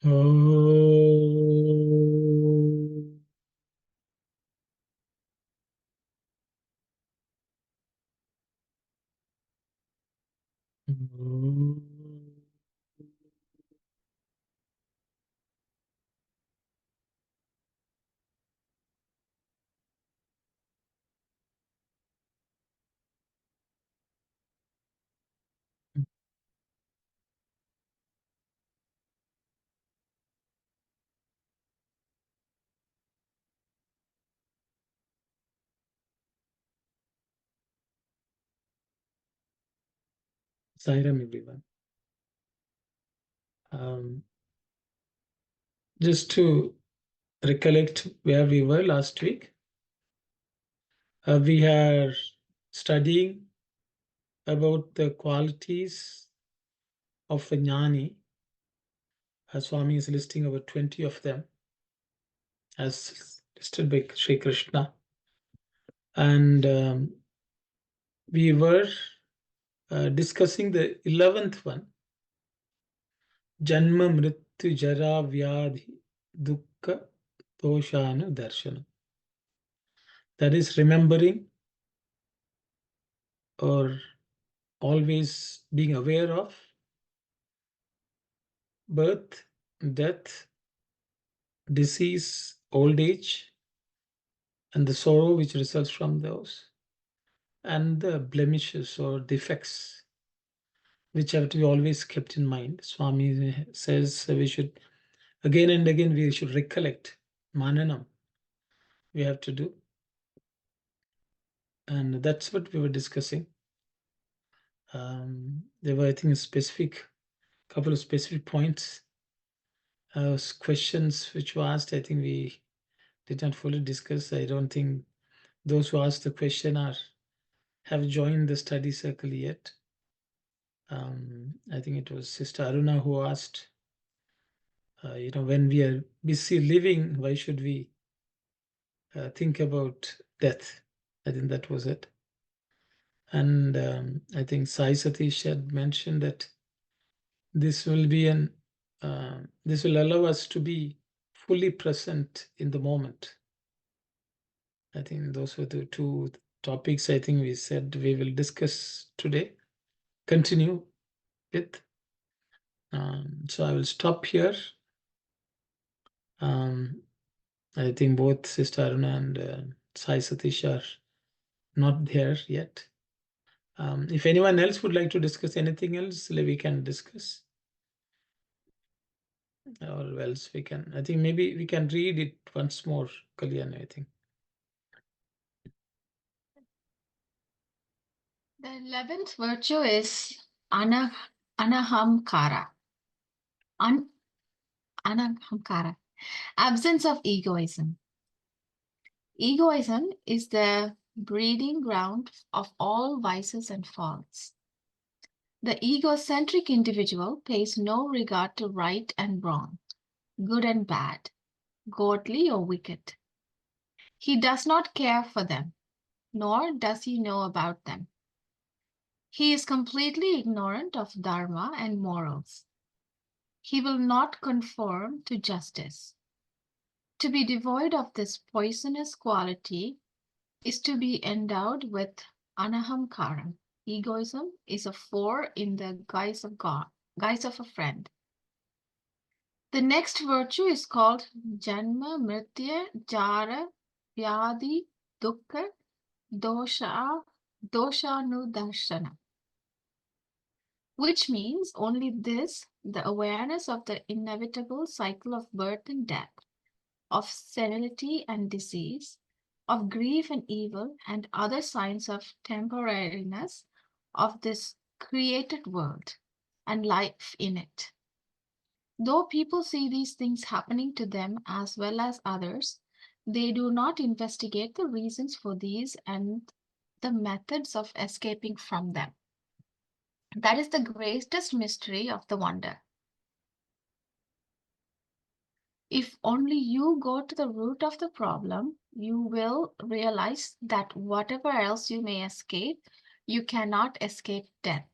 Om. Om. Sairam, everyone. Just to recollect where we were last week, we are studying about the qualities of a jnani. Swami is listing about 20 of them as listed by Sri Krishna. And we were discussing the 11th one, Janma Mrityu Jara Vyadhi Dukkha Doshanu Darshana. That is remembering or always being aware of birth, death, disease, old age, and the sorrow which results from those, and the blemishes or defects which have to be always kept in mind. Swami says we should again and again we should recollect mananam we have to do, and that's what we were discussing. There were, I think, a couple of specific points, questions which were asked. I think we did not fully discuss. I don't think those who asked the question have joined the study circle yet. I think it was Sister Aruna who asked, when we are busy living, why should we think about death? I think that was it. And I think Sai Satish had mentioned that this will be this will allow us to be fully present in the moment. I think those were the two topics I think we said we will discuss today, continue with. So I will stop here. I think both Sister Aruna and Sai Satish are not there yet. If anyone else would like to discuss anything else, we can discuss. Or else we can, I think maybe we can read it once more, Kalyan, I think. The 11th virtue is anahamkara. Anahamkara. Absence of egoism. Egoism is the breeding ground of all vices and faults. The egocentric individual pays no regard to right and wrong, good and bad, godly or wicked. He does not care for them, nor does he know about them. He is completely ignorant of dharma and morals. He will not conform to justice. To be devoid of this poisonous quality is to be endowed with anahamkaram. Egoism is a four in the guise of God, guise of a friend. The next virtue is called Janma Mritya Jara Vyadhi Dukkha Doshanudarshana, which means only this, the awareness of the inevitable cycle of birth and death, of senility and disease, of grief and evil, and other signs of temporariness of this created world and life in it. Though people see these things happening to them as well as others, they do not investigate the reasons for these and the methods of escaping from them. That is the greatest mystery of the wonder. If only you go to the root of the problem, you will realize that whatever else you may escape, you cannot escape death.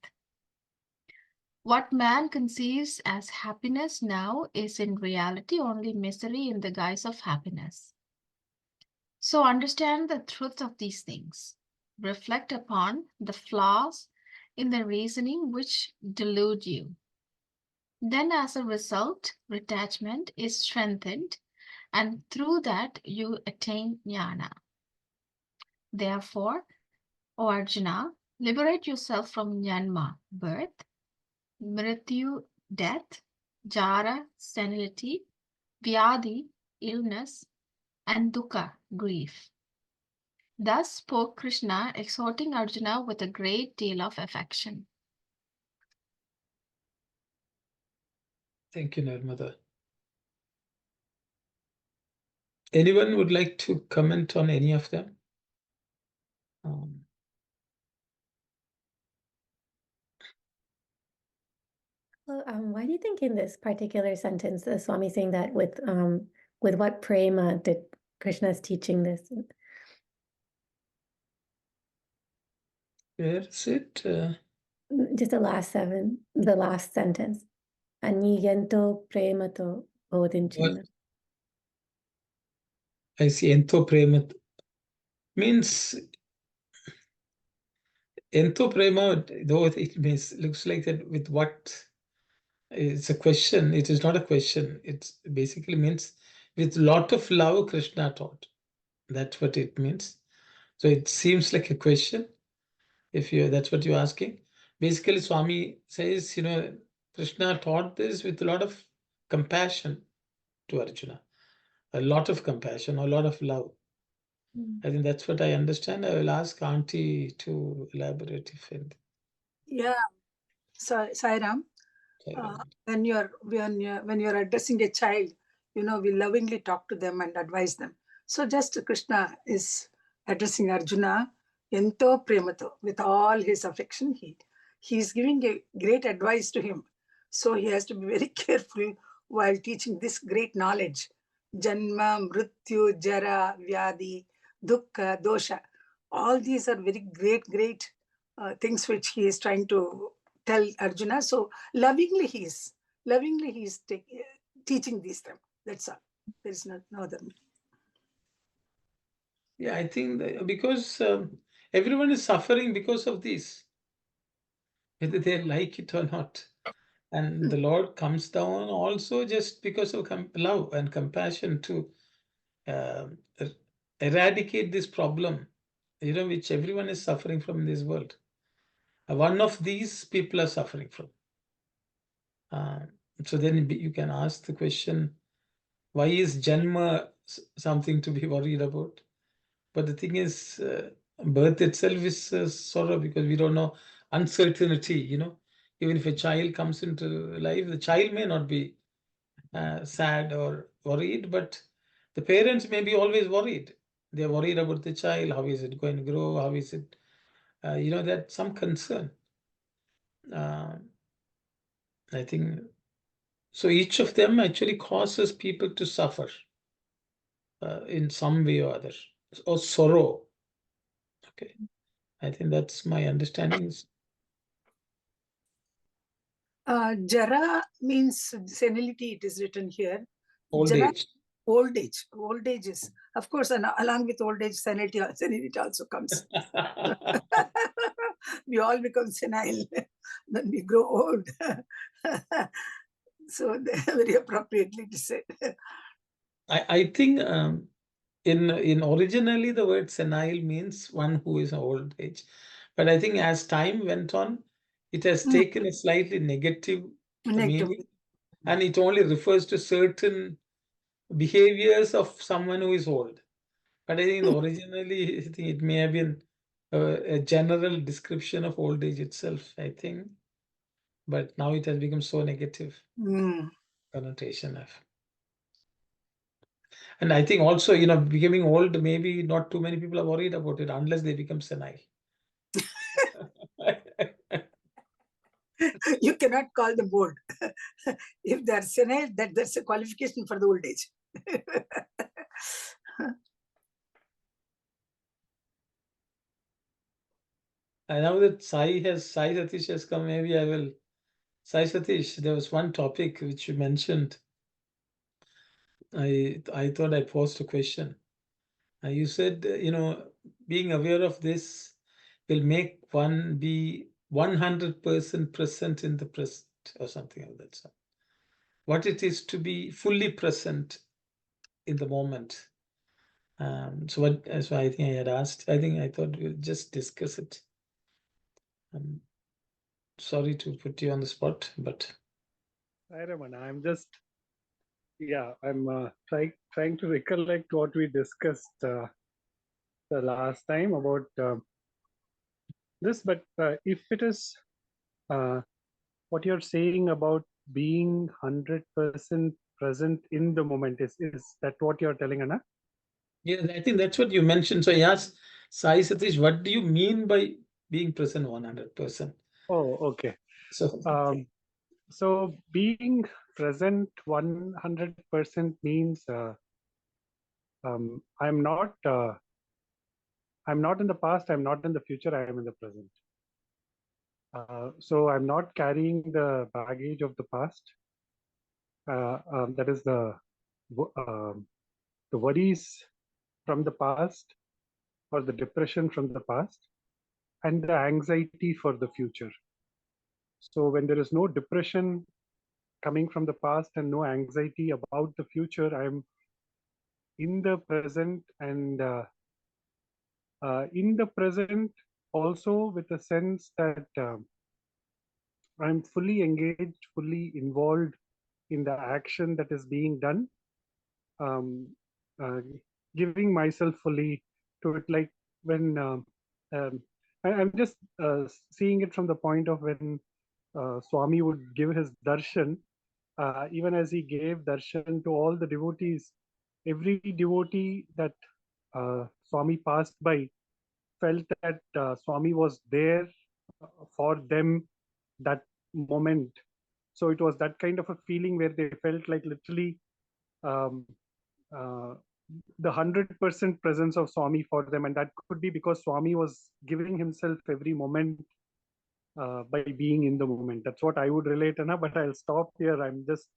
What man conceives as happiness now is in reality only misery in the guise of happiness. So understand the truth of these things. Reflect upon the flaws in the reasoning which delude you. Then, as a result, detachment is strengthened, and through that you attain jnana. Therefore, O Arjuna, liberate yourself from Janma, birth, Mrityu, death, Jara, senility, Vyadi, illness, and Dukkha, grief. Thus spoke Krishna, exhorting Arjuna with a great deal of affection. Thank you, Narmada. Anyone would like to comment on any of them? Why do you think in this particular sentence, the Swami saying that with what prema did Krishna's teaching this? Where is it? Just the last sentence. Aniyanto premato bodhinchinna. I see. Ento premat means ento prema, though it means looks like that with what. It's a question. It is not a question. It basically means with lot of love Krishna taught. That's what it means. So it seems like a question. If you that's what you're asking. Basically, Swami says, Krishna taught this with a lot of compassion to Arjuna. A lot of compassion, a lot of love. I think that's what I understand. I will ask Auntie to elaborate if anything. Yeah. So, Sairam, when you're addressing a child, we lovingly talk to them and advise them. So just Krishna is addressing Arjuna ento premato, with all his affection. He's giving a great advice to him. So he has to be very careful while teaching this great knowledge. Janma, Mrityu, Jara, Vyadi, Dukkha, Dosha. All these are very great things which he is trying to tell Arjuna. So lovingly he's teaching these them. That's all. There is no other meaning. Yeah, I think that because everyone is suffering because of this, whether they like it or not. And the Lord comes down also just because of love and compassion to eradicate this problem, which everyone is suffering from in this world. One of these people are suffering from. So then you can ask the question, why is Janma something to be worried about? But the thing is, birth itself is sorrow because we don't know uncertainty, Even if a child comes into life, the child may not be sad or worried, but the parents may be always worried. They're worried about the child. How is it going to grow? How is it? That's some concern. I think so. Each of them actually causes people to suffer in some way or other, or sorrow. Okay, I think that's my understanding. Jara means senility. It is written here. Old Jara, age. Old age is, of course, and along with old age, senility also comes. We all become senile when we grow old. So very appropriately said. I think in originally the word senile means one who is old age, but I think as time went on, it has taken a slightly negative meaning, and it only refers to certain behaviors of someone who is old. But I think originally, I think it may have been a general description of old age itself, I think. But now it has become so negative connotation of. And I think also, becoming old, maybe not too many people are worried about it unless they become senile. You cannot call them old. If they are senile, that's a qualification for the old age. And now that Sai Satish has come, maybe I will Sai Satish, there was one topic which you mentioned. I thought I posed a question. You said, being aware of this will make one be 100% present in the present, or something of that sort. What it is to be fully present in the moment. So I think I had asked. I thought we'll just discuss it. Sorry to put you on the spot, but Hi, Raman. I'm just, I'm trying to recollect what we discussed the last time about this. But if it is what you're saying about being 100% present in the moment, is that what you're telling, Anna? yeah, I think that's what you mentioned. So I asked Sai Satish, what do you mean by being present 100%? Oh, okay. So So being present 100% means I'm not in the past, I'm not in the future, I am in the present. So I'm not carrying the baggage of the past. That is the worries from the past, or the depression from the past, and the anxiety for the future. So when there is no depression coming from the past and no anxiety about the future, I'm in the present, and in the present also with a sense that I'm fully engaged, fully involved in the action that is being done, uh, giving myself fully to it. Like when I'm just seeing it from the point of when Swami would give his darshan, even as he gave darshan to all the devotees, every devotee that Swami passed by felt that Swami was there for them that moment. So it was that kind of a feeling where they felt like literally um, uh, the 100% presence of Swami for them, and that could be because Swami was giving himself every moment by being in the moment. That's what I would relate, Anna. But I'll stop here. I'm just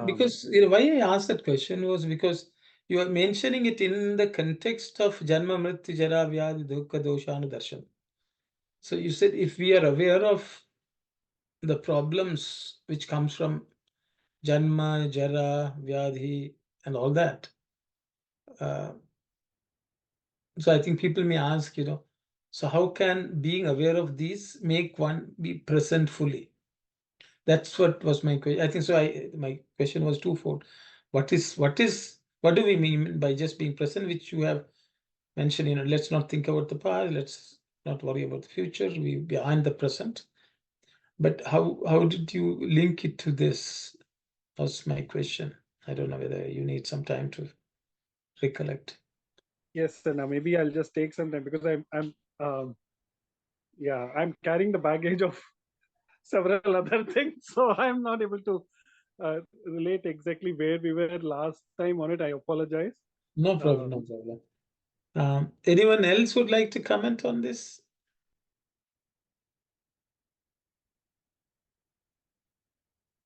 because why I asked that question was because you are mentioning it in the context of Janma Mrityu Jara Vyadhi Dukkha Doshanu Darshan. So you said if we are aware of the problems which comes from Janma, Jara, Vyadhi, and all that. So I think people may ask, so how can being aware of these make one be present fully? That's what was my question. I think so. My question was twofold. What do we mean by just being present, which you have mentioned? Let's not think about the past. Let's not worry about the future. We behind the present. But how did you link it to this? Was my question. I don't know whether you need some time to recollect. yes, Anna. Maybe I'll just take some time because I'm carrying the baggage of several other things, so I'm not able to relate exactly where we were last time on it. I apologize. No problem. No problem. Anyone else would like to comment on this?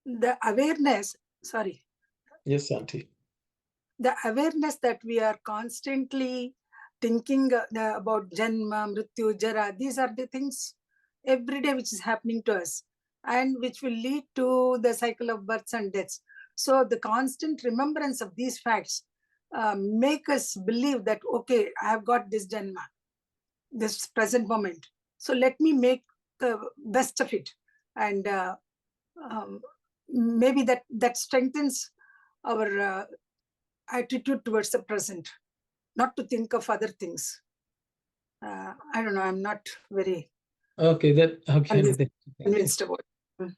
The awareness, sorry. Yes, Auntie. The awareness that we are constantly thinking about Janma, Mrityu, Jara, these are the things every day which is happening to us and which will lead to the cycle of births and deaths. So the constant remembrance of these facts make us believe that, okay, I have got this Janma, this present moment. So let me make the best of it. And maybe that strengthens our attitude towards the present, not to think of other things. I don't know, I'm not very convinced about it.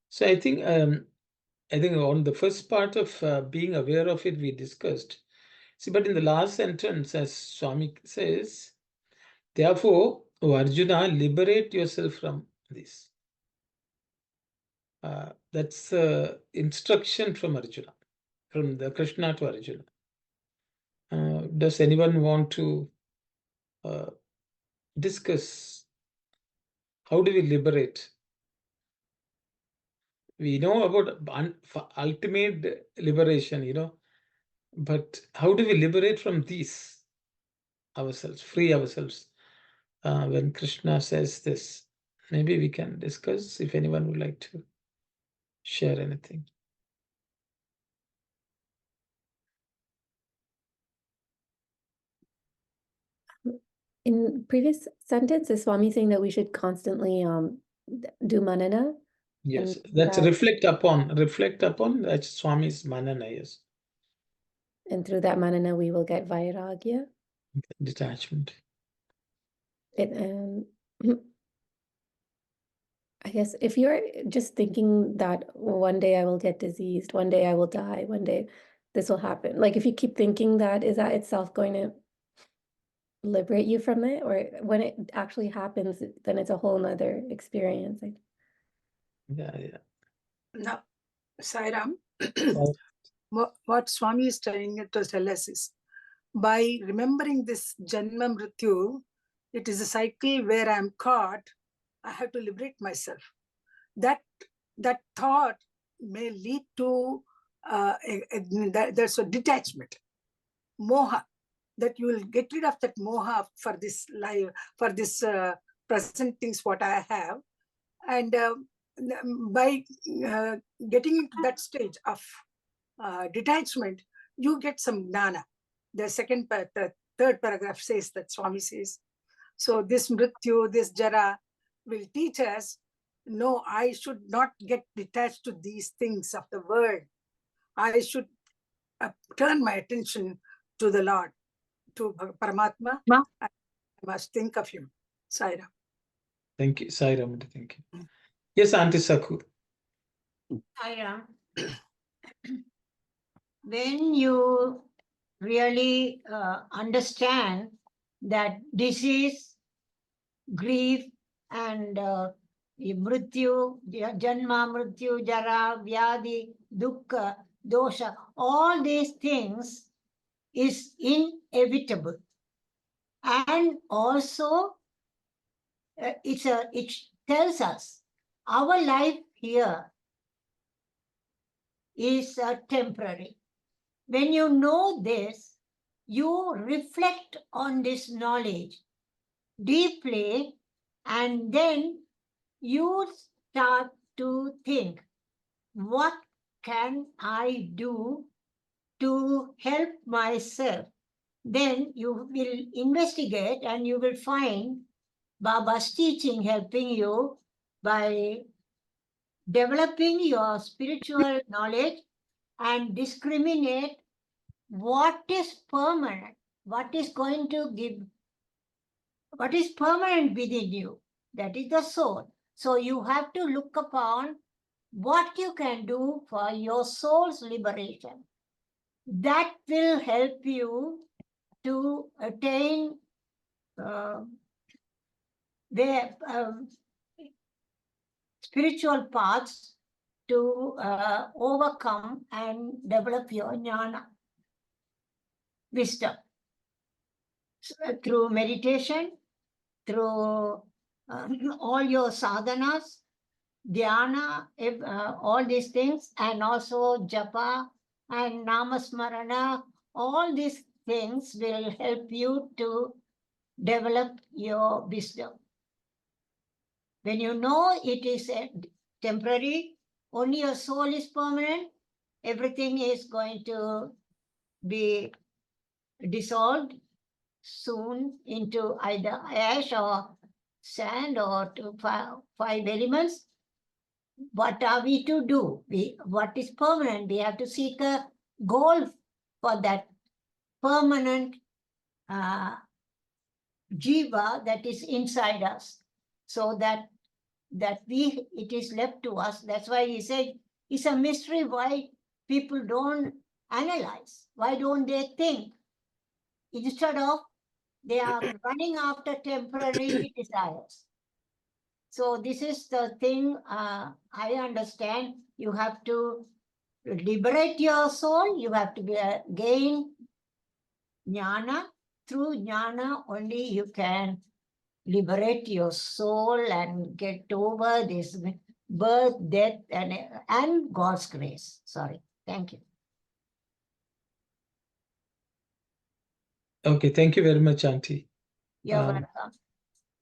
So I think on the first part of being aware of it, we discussed. See, but in the last sentence, as Swami says, therefore, O Arjuna, liberate yourself from this. That's instruction from Arjuna, from the Krishna to Arjuna. Does anyone want to discuss how do we liberate. We know about ultimate liberation, but how do we liberate from these ourselves, free ourselves? When Krishna says this, maybe we can discuss if anyone would like to share anything. In previous sentence, is Swami saying that we should constantly do manana? Yes, And that's that- reflect upon, that's Swami's manana, yes. And through that manana, we will get vairagya. Detachment. I guess if you're just thinking that one day I will get diseased, one day I will die, one day this will happen. Like if you keep thinking that, is that itself going to liberate you from it? Or when it actually happens, then it's a whole nother experience. Yeah. Now, Sairam, Well, what Swami is trying to tell us is, by remembering this Janma Mrityu, it is a cycle where I am caught, I have to liberate myself. That thought may lead to there's a detachment, moha, that you will get rid of that moha for this life, for this present things what I have. And by getting into that stage of detachment, you get some gnana. The third paragraph says that Swami says. So this mrityu, this jara will teach us, no, I should not get detached to these things of the world. I should turn my attention to the Lord, to Paramatma. I must think of him. Sairam. thank you, Sairam. Thank you. Yes, Auntie Sakhu. Sairam. When you really understand that disease, grief, and mrityu, janma, mrityu, jara, vyadi, dukkha, dosha, all these things is inevitable. And also, it tells us our life here is temporary. When you know this, you reflect on this knowledge deeply, and then you start to think, what can I do to help myself? Then you will investigate and you will find Baba's teaching helping you by developing your spiritual knowledge and discriminate what is permanent, what is going to give, what is permanent within you. That is the soul. So you have to look upon what you can do for your soul's liberation. That will help you to attain the spiritual paths to overcome and develop your jnana, wisdom. So, through meditation, through all your sadhanas, dhyana, all these things, and also japa and namasmarana, all these things will help you to develop your wisdom. When you know it is temporary, only your soul is permanent, everything is going to be dissolved soon into either ash or sand or to five elements. What are we to do? What is permanent? We have to seek a goal for that permanent jiva that is inside us, so that it is left to us. That's why he said it's a mystery why people don't analyze. Why don't they think? Instead of they are running after temporary desires. So this is the thing I understand. You have to liberate your soul. You have to gain jnana. Through jnana only you can liberate your soul and get over this birth, death, and God's grace. Sorry. Thank you. Okay, thank you very much, Auntie. You're welcome.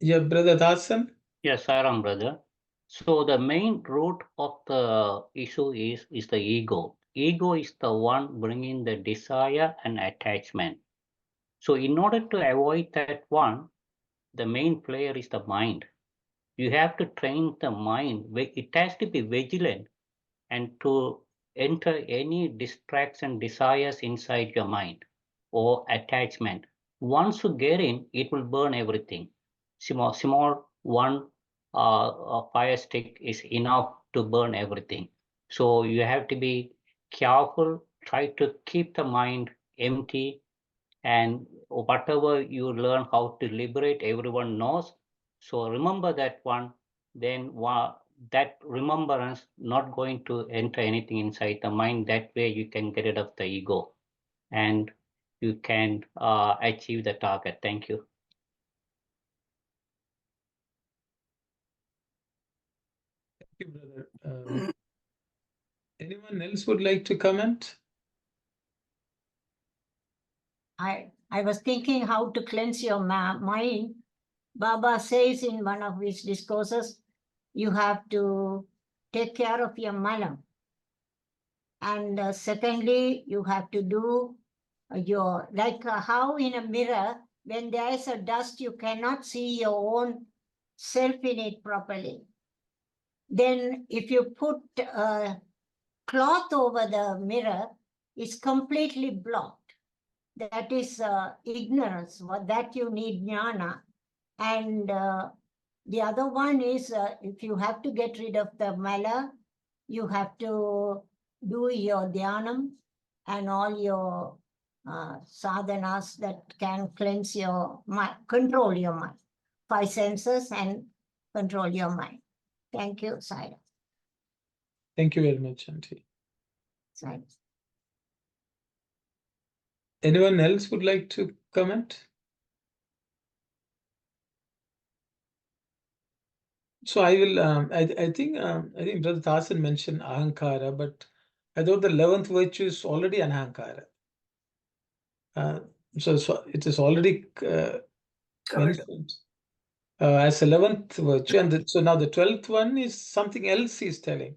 Yeah, Brother Dasan? Yes, Saram, brother. So the main root of the issue is the ego. Ego is the one bringing the desire and attachment. So in order to avoid that one, the main player is the mind. You have to train the mind. It has to be vigilant and to enter any distraction, desires inside your mind or attachment. Once you get in, it will burn everything. Small one fire stick is enough to burn everything. So you have to be careful, try to keep the mind empty, and whatever you learn how to liberate, everyone knows. So remember that one, then that remembrance not going to enter anything inside the mind. That way you can get rid of the ego and you can achieve the target. Thank you. Thank you, brother. Anyone else would like to comment? I was thinking how to cleanse your mind. Baba says in one of his discourses, you have to take care of your malam. And secondly, you have to do your, like how in a mirror, when there is a dust, you cannot see your own self in it properly. Then if you put a cloth over the mirror, it's completely blocked. That is ignorance. That you need jnana. And the other one is if you have to get rid of the mala, you have to do your dhyanam and all your sadhanas that can cleanse your mind, control your mind. 5 senses and control your mind. Thank you, Saira. Thank you very much, Auntie. Saira. Anyone else would like to comment? So I will. I think Brother Dasan mentioned ahankara, but I thought the 11th virtue is already an ahankara. So it is already mentioned as 11th virtue, and so now the 12th one is something else he's telling.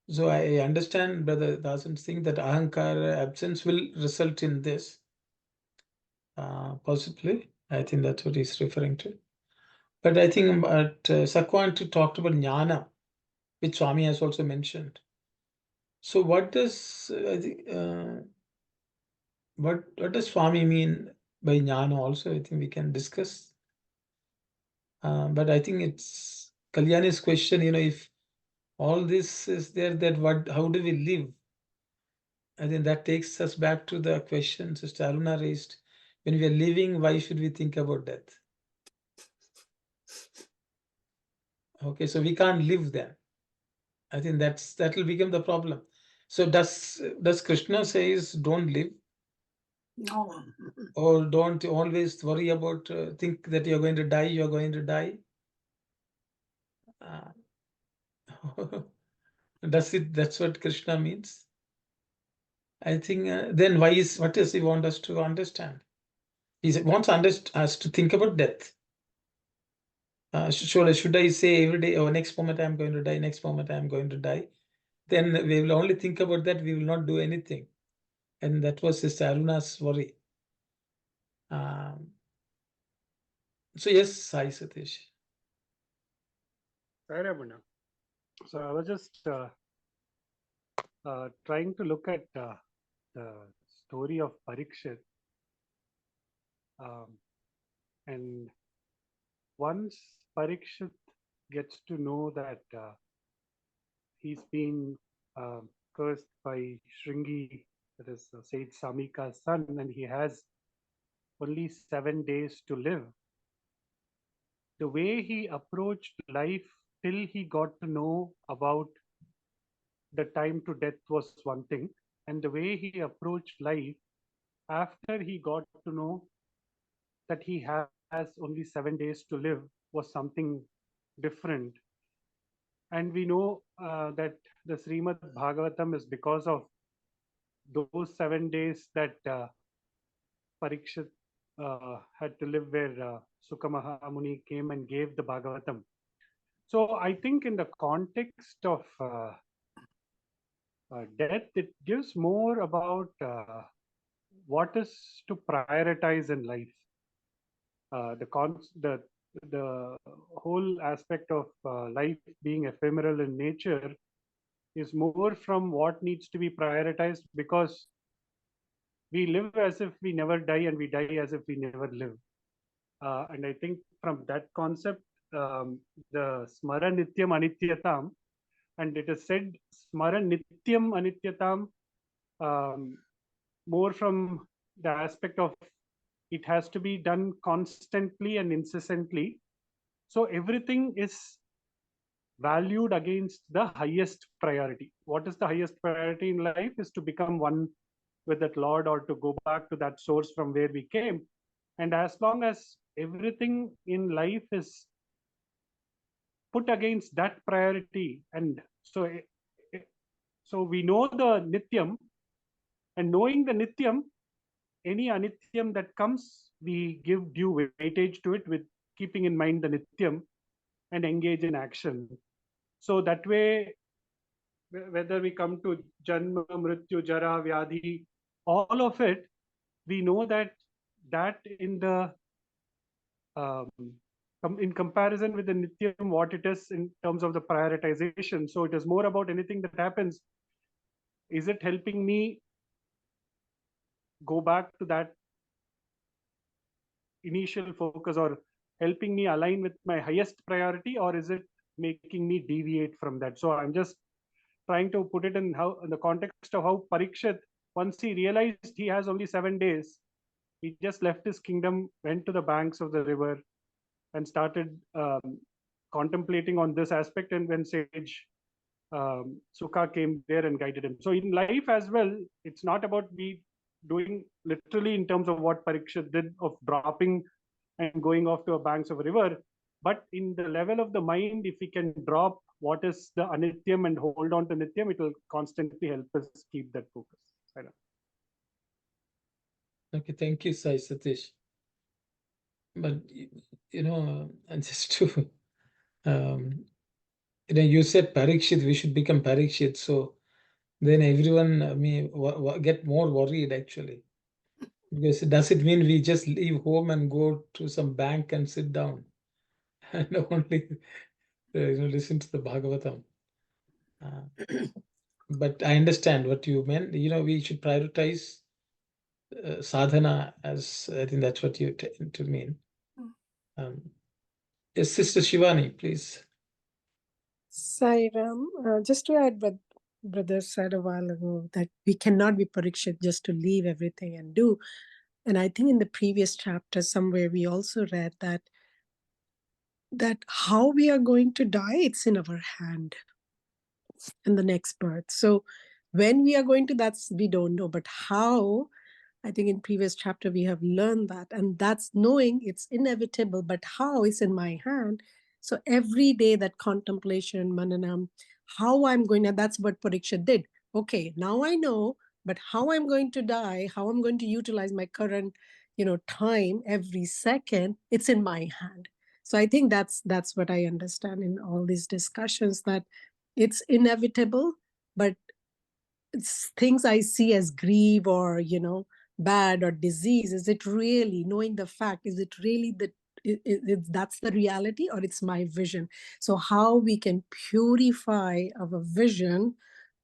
So I understand Brother Dasan's thing that ahankara absence will result in this. Possibly, I think that's what he's referring to. But I think Sakwanti talked about jnana, which Swami has also mentioned. So what does what does Swami mean by jnana? Also, I think we can discuss. But I think it's Kalyani's question. If all this is there, that how do we live? I think that takes us back to the question Sister Aruna raised. When we are living, why should we think about death? Okay, so we can't live then. I think that will become the problem. So does Krishna says don't live? No. Or don't always worry about think that you're going to die. You're going to die. That's what Krishna means? I think then what does he want us to understand? He wants us to think about death. Should I say every day, oh, next moment I'm going to die, next moment I'm going to die? Then we will only think about that, we will not do anything. And that was Sister Aruna's worry. So yes, Sai Satish. Sorry, Abuna. So I was just trying to look at the story of Parikshit. And once Parikshit gets to know that he's been cursed by Shringi, that is Saint Samika's son, and he has only 7 days to live. The way he approached life till he got to know about the time to death was one thing, and the way he approached life after he got to know that he has has only 7 days to live was something different. And we know that the Srimad Bhagavatam is because of those 7 days that Parikshit had to live, where Sukha Mahamuni came and gave the Bhagavatam. So I think in the context of death, it gives more about what is to prioritize in life. The whole aspect of life being ephemeral in nature is more from what needs to be prioritized, because we live as if we never die and we die as if we never live. And I think from that concept, the Smara Nityam Anityatam, and it is said Smara Nityam Anityatam, more from the aspect of it has to be done constantly and incessantly. So everything is valued against the highest priority. What is the highest priority in life? Is to become one with that Lord, or to go back to that source from where we came. And as long as everything in life is put against that priority, and so we know the Nityam, and knowing the Nityam, any Anityam that comes, we give due weightage to it with keeping in mind the Nityam and engage in action. So that way, whether we come to Janma, Mrityu, Jara, Vyadhi, all of it, we know that in the in comparison with the Nityam, what it is in terms of the prioritization. So it is more about anything that happens. Is it helping me go back to that initial focus, or helping me align with my highest priority, or is it making me deviate from that? So I'm just trying to put it in the context of how Parikshit, once he realized he has only 7 days, he just left his kingdom, went to the banks of the river, and started contemplating on this aspect. And when sage Sukha came there and guided him. So in life as well, it's not about me doing literally in terms of what Parikshit did of dropping and going off to a banks of a river, but in the level of the mind, if we can drop what is the Anityam and hold on to Nityam, it will constantly help us keep that focus. Okay, thank you, Sai Satish. But and just to you said Parikshit, we should become Parikshit. So then everyone may get more worried actually. Because does it mean we just leave home and go to some bank and sit down and only listen to the Bhagavatam? But I understand what you meant. We should prioritize sadhana, as I think that's what you to mean. Yes, Sister Shivani, please. Sai Ram, just to add what Brother said a while ago, that we cannot be Parikshit just to leave everything and do. And I think in the previous chapter somewhere we also read that how we are going to die, it's in our hand in the next birth. So when we are going to, that's we don't know, but how, I think in previous chapter we have learned that, and that's knowing it's inevitable, but how is in my hand. So every day that contemplation, mananam, how I'm going to, that's what Pariksha did. Okay, now I know, but how I'm going to die, how I'm going to utilize my current, time every second, it's in my hand. So I think that's what I understand in all these discussions, that it's inevitable, but it's things I see as grief or, bad or disease, is it really, knowing the fact, is it really that's the reality, or it's my vision? So how we can purify our vision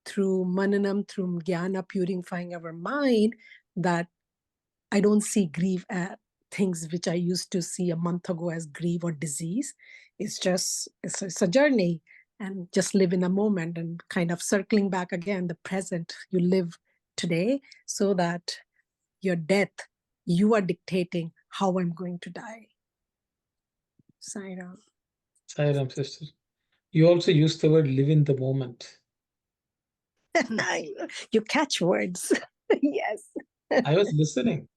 through mananam, through jnana, purifying our mind, that I don't see grief at things which I used to see a month ago as grief or disease. It's a journey, and just live in a moment and kind of circling back again, the present, you live today, so that your death, you are dictating how I'm going to die. Sai Ram. Sai Ram, sister. You also used the word live in the moment. You catch words. Yes. I was listening.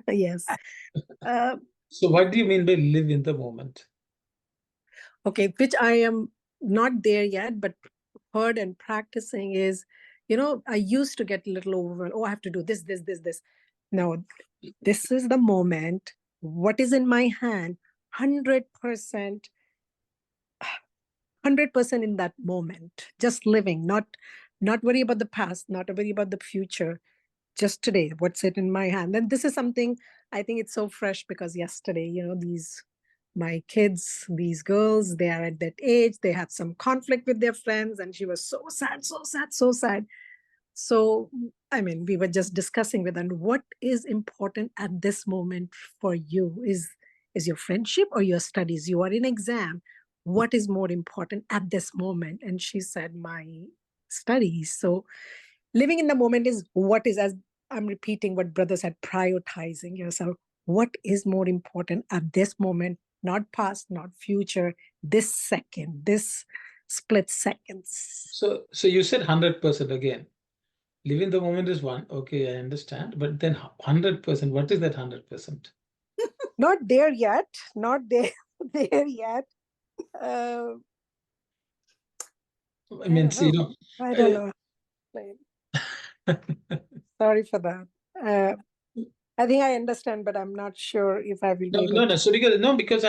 Yes. So what do you mean by live in the moment? Okay, which I am not there yet, but heard and practicing is, I used to get a little overwhelmed. Oh, I have to do this, this, this, this. No, this is the moment. What is in my hand? 100%, 100% in that moment. Just living, not worry about the past, not worry about the future. Just today, what's it in my hand? And this is something I think it's so fresh because yesterday, my kids, these girls, they are at that age, they had some conflict with their friends, and she was so sad, so sad, so sad. So, I mean, we were just discussing with them what is important at this moment for you. Is your friendship or your studies? You are in exam. What is more important at this moment? And she said, my studies. So living in the moment is what is, as I'm repeating what brother said, prioritizing yourself. What is more important at this moment? Not past, not future, this second, this split seconds. So you said 100% again. Live in the moment is one. Okay, I understand. But then 100%, what is that 100%? Not there yet. Not there, there yet. I mean, see, I don't know. Sorry for that. I think I understand, but I'm not sure if I will be able to. So because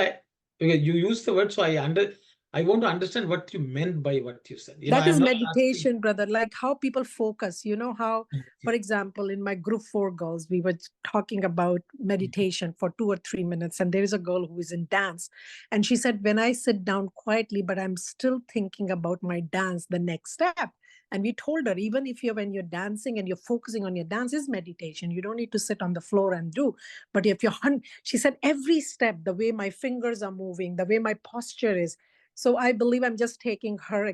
you use the word, so I want to understand what you meant by what you said. That is I'm not meditation, asking... brother. Like how people focus. You know how, for example, in my group 4 girls, we were talking about meditation for 2 or 3 minutes. And there is a girl who is in dance. And she said, when I sit down quietly, but I'm still thinking about my dance, the next step. And we told her, even if when you're dancing and you're focusing on your dance is meditation. You don't need to sit on the floor and do. But if she said, every step, the way my fingers are moving, the way my posture is. So I believe I'm just taking her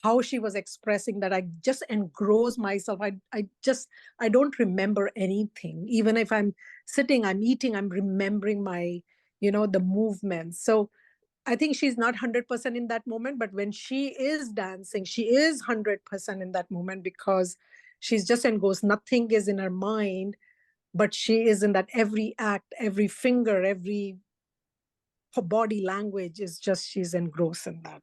how she was expressing that. I just engross myself. I don't remember anything. Even if I'm sitting, I'm eating, I'm remembering my, the movements. So I think she's not 100% in that moment, but when she is dancing, she is 100% in that moment because she's just engrossed. Nothing is in her mind, but she is in that every act, every finger, every her body language is just, she's engrossed in that.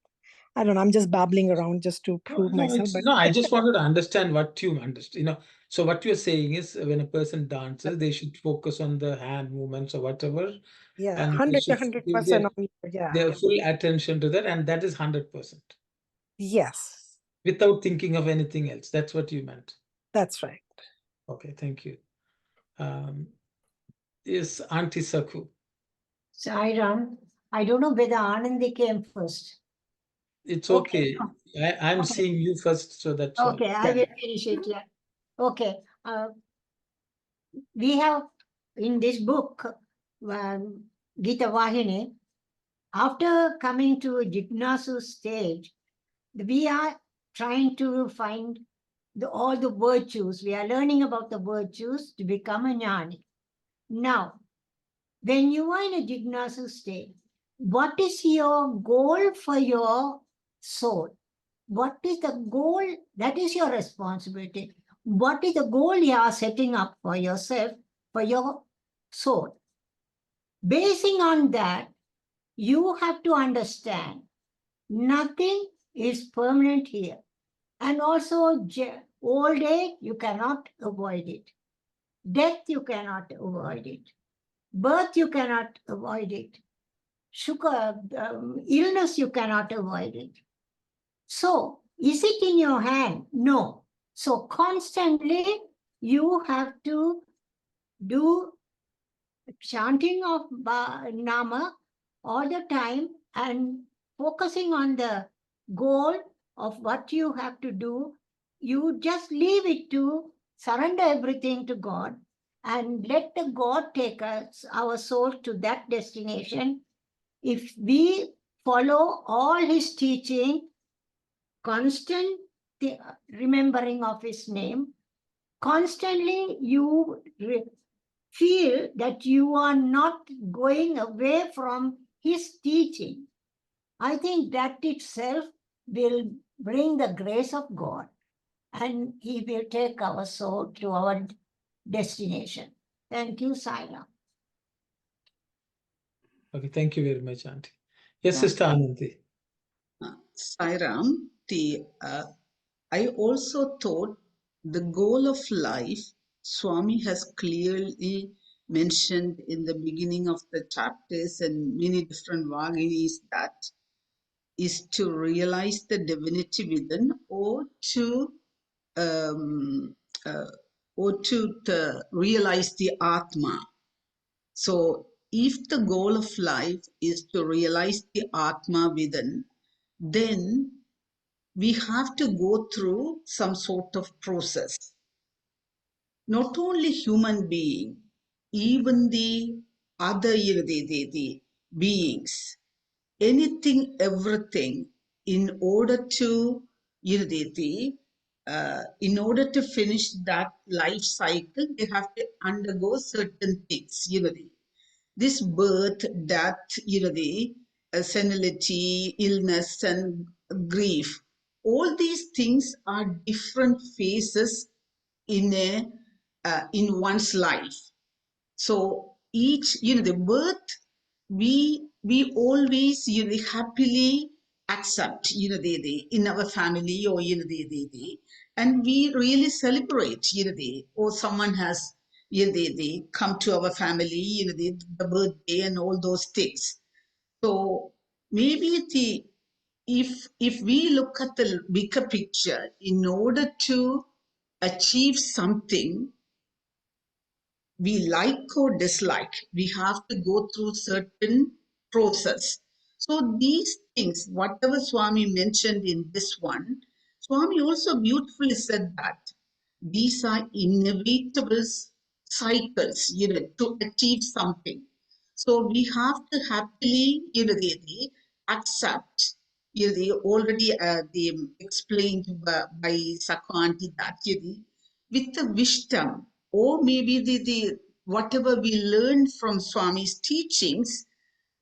I don't know, I'm just babbling around just to prove myself. But I just wanted to understand what you understand. So what you're saying is when a person dances, they should focus on the hand movements or whatever. Yeah, And 100 to give 100% on their full attention to that, and that is 100%. Yes. Without thinking of anything else. That's what you meant. That's right. Okay, thank you. Yes, Auntie Sakhu. Sairam, I don't know whether Anandi came first. It's okay. I'm seeing you first, so that's all. Okay, I will finish it. Yeah. Okay. We have in this book, Geetha Vahini, after coming to a Jignasu stage, we are trying to find all the virtues. We are learning about the virtues to become a jnani. Now, when you are in a Jignasu state, what is your goal for your soul? What is the goal? That is your responsibility. What is the goal you are setting up for yourself, for your soul? Basing on that, you have to understand nothing is permanent here. And also, old age, you cannot avoid it. Death, you cannot avoid it. Birth, you cannot avoid it. Illness, you cannot avoid it. So, is it in your hand? No. So, constantly, you have to do chanting of Nama all the time and focusing on the goal of what you have to do. You just leave it to surrender everything to God and let the God take our soul to that destination. If we follow all his teaching, constant remembering of his name, constantly you feel that you are not going away from his teaching. I think that itself will bring the grace of God and he will take our soul to our destination. Thank you, Saila. Okay, thank you very much, Auntie. Yes, Sister Ananti. Sairam, I also thought the goal of life, Swami has clearly mentioned in the beginning of the chapters and many different Vaginis, that is to realize the divinity within, or to um, uh, realize the Atma. So if the goal of life is to realize the Atma within, then we have to go through some sort of process. Not only human being, even the other the beings, anything, everything, in order to in order to finish that life cycle, they have to undergo certain things. This birth, death, senility, illness, and grief. All these things are different phases in one's life. So each, the birth, we always, happily accept, in our family, or, and we really celebrate, or someone has, they come to our family, the birthday and all those things. So maybe if we look at the bigger picture, in order to achieve something, we like or dislike, we have to go through certain process. So these things, whatever Swami mentioned in this one, Swami also beautifully said that these are inevitable cycles, to achieve something. So we have to happily, accept, already they explained by Sakwanti that, with the wisdom, or maybe the whatever we learn from Swami's teachings,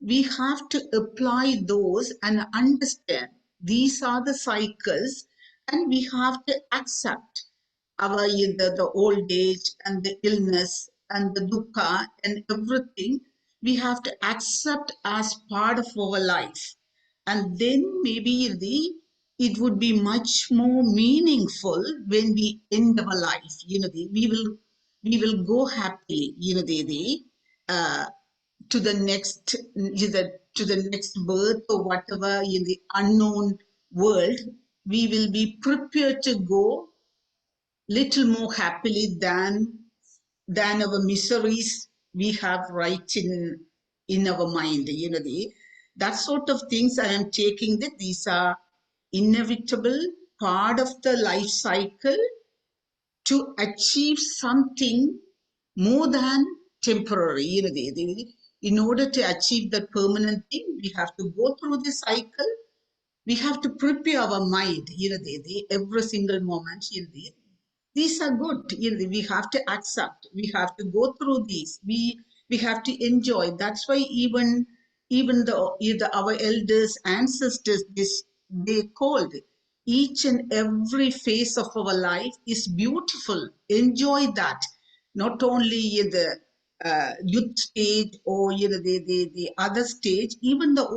we have to apply those and understand these are the cycles, and we have to accept our the old age and the illness and the dukkha and everything. We have to accept as part of our life, and then maybe it would be much more meaningful when we end our life. We will go happily, uh, to the next, to the next birth, or whatever, in the unknown world. We will be prepared to go little more happily than our miseries we have right in our mind. That sort of things I am taking, that these are inevitable part of the life cycle to achieve something more than temporary. In order to achieve that permanent thing, we have to go through the cycle. We have to prepare our mind, every single moment. These are good. We have to accept. We have to go through these. We have to enjoy. That's why even our elders, ancestors, they called each and every phase of our life is beautiful. Enjoy that. Not only in the youth stage, or the other stage, even the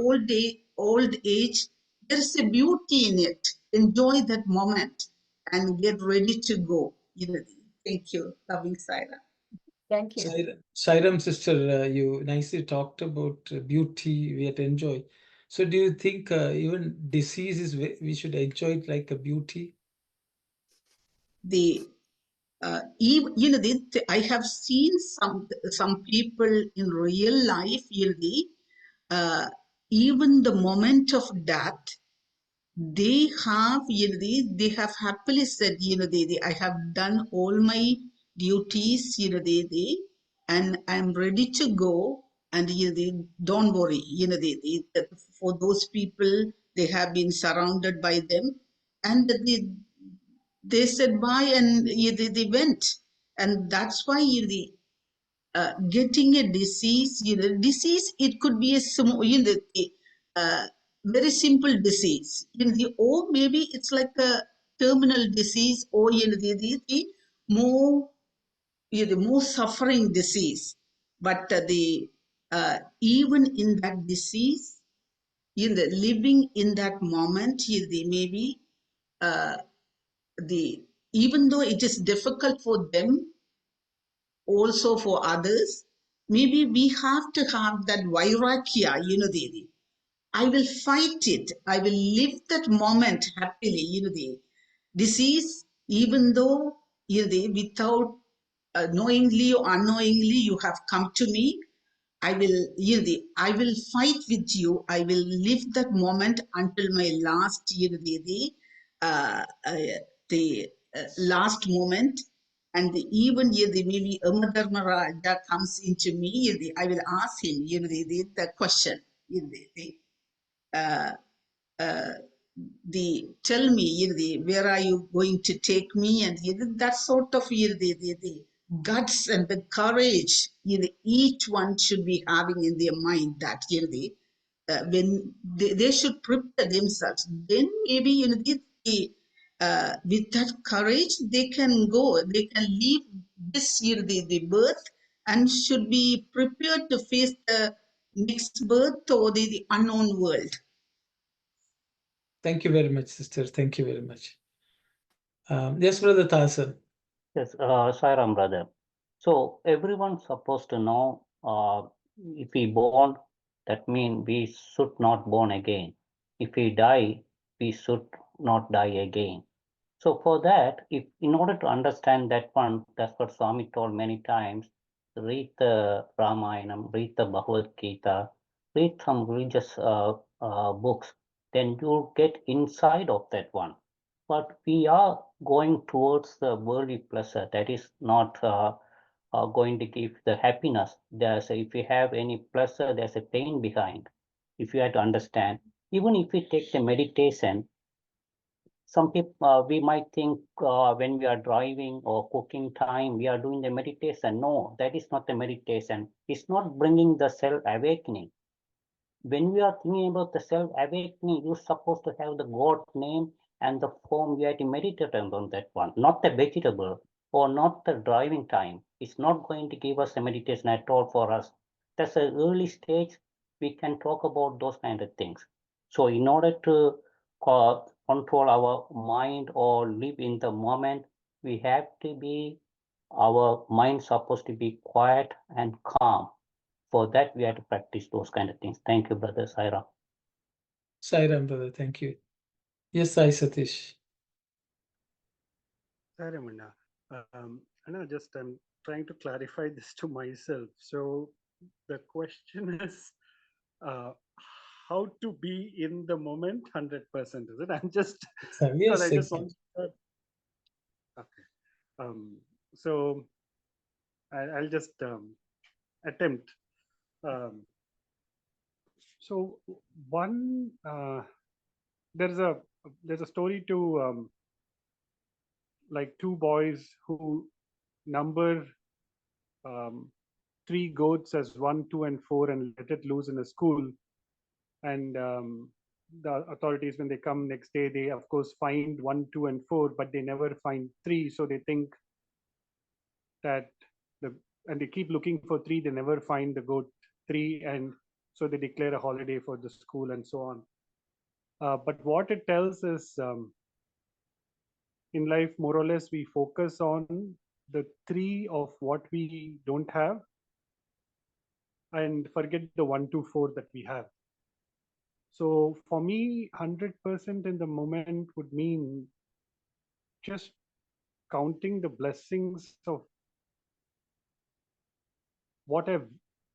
old age, there is a beauty in it. Enjoy that moment and get ready to go. Thank you. Loving Saira. Thank you. Sairam, sister, you nicely talked about beauty we have to enjoy. So do you think even disease is, we should enjoy it like a beauty? I have seen some people in real life, even the moment of death, they have, they have happily said, I have done all my duties, and I'm ready to go, and don't worry, for those people, they have been surrounded by them, and they said bye, and they went. And that's why getting a disease, disease, it could be a small, very simple disease, or maybe it's like a terminal disease, or the more, the more suffering disease. But even in that disease, in the living in that moment, maybe even though it is difficult for them, also for others, maybe we have to have that vairagya, Devi. I will fight it. I will live that moment happily, the disease, even though, without knowingly or unknowingly, you have come to me. I will fight with you. I will live that moment until my last, the last moment. And even maybe Raja comes into me, I will ask him, the question, uh, uh, tell me, where are you going to take me? And that sort of the guts and the courage, each one should be having in their mind that when they should prepare themselves, then maybe with that courage they can go, they can leave this the birth and should be prepared to face the next birth or the unknown world. Thank you very much, sister. Thank you very much. Yes, Brother Tasan. Yes, Sairam, brother. So everyone's supposed to know if we born, that means we should not born again. If we die, we should not die again. So for that, if in order to understand that one, that's what Swami told many times, read the Ramayanam, read the Bhagavad Gita, read some religious books, then you'll get inside of that one. But we are going towards the worldly pleasure that is not going to give the happiness. If you have any pleasure, there's a pain behind. If you have to understand, even if we take the meditation, some people we might think when we are driving or cooking time, we are doing the meditation. No, that is not the meditation. It's not bringing the self-awakening. When we are thinking about the self-awakening, you're supposed to have the God name and the form you have to meditate on that one, not the vegetable or not the driving time. It's not going to give us a meditation at all for us. That's an early stage. We can talk about those kind of things. So in order to control our mind or live in the moment, we have to be, our mind supposed to be quiet and calm. For that, we have to practice those kind of things. Thank you, Brother Sairam. Sairam, brother. Thank you. Yes, Sai Satish. Sorry, Munna. I know, just I'm trying to clarify this to myself. So the question is, how to be in the moment 100%, is it? I'm just, Yes, I just exactly. want. Okay. So I'll just attempt. So one, there's a story to like two boys who number 3 goats as 1, 2, and 4 and let it loose in a school. And the authorities, when they come next day, they of course find 1, 2, and 4, but they never find 3. So they think that and they keep looking for 3. They never find the goat 3, and so they declare a holiday for the school and so on. But what it tells is, in life, more or less, we focus on the 3 of what we don't have and forget the 1, 2, 4 that we have. So for me, 100% in the moment would mean just counting the blessings of what I've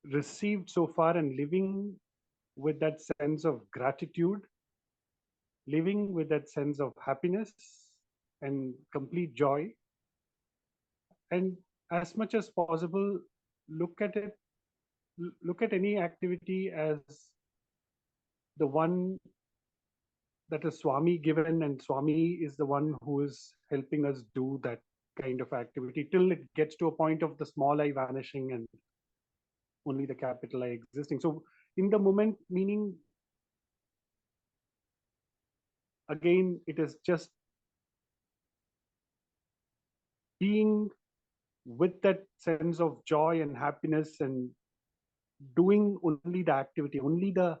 received so far and living with that sense of gratitude, living with that sense of happiness and complete joy. And as much as possible, look at any activity as the one that is Swami given, and Swami is the one who is helping us do that kind of activity till it gets to a point of the small I vanishing and only the capital I existing. So in the moment, meaning, again, it is just being with that sense of joy and happiness and doing only the activity, only the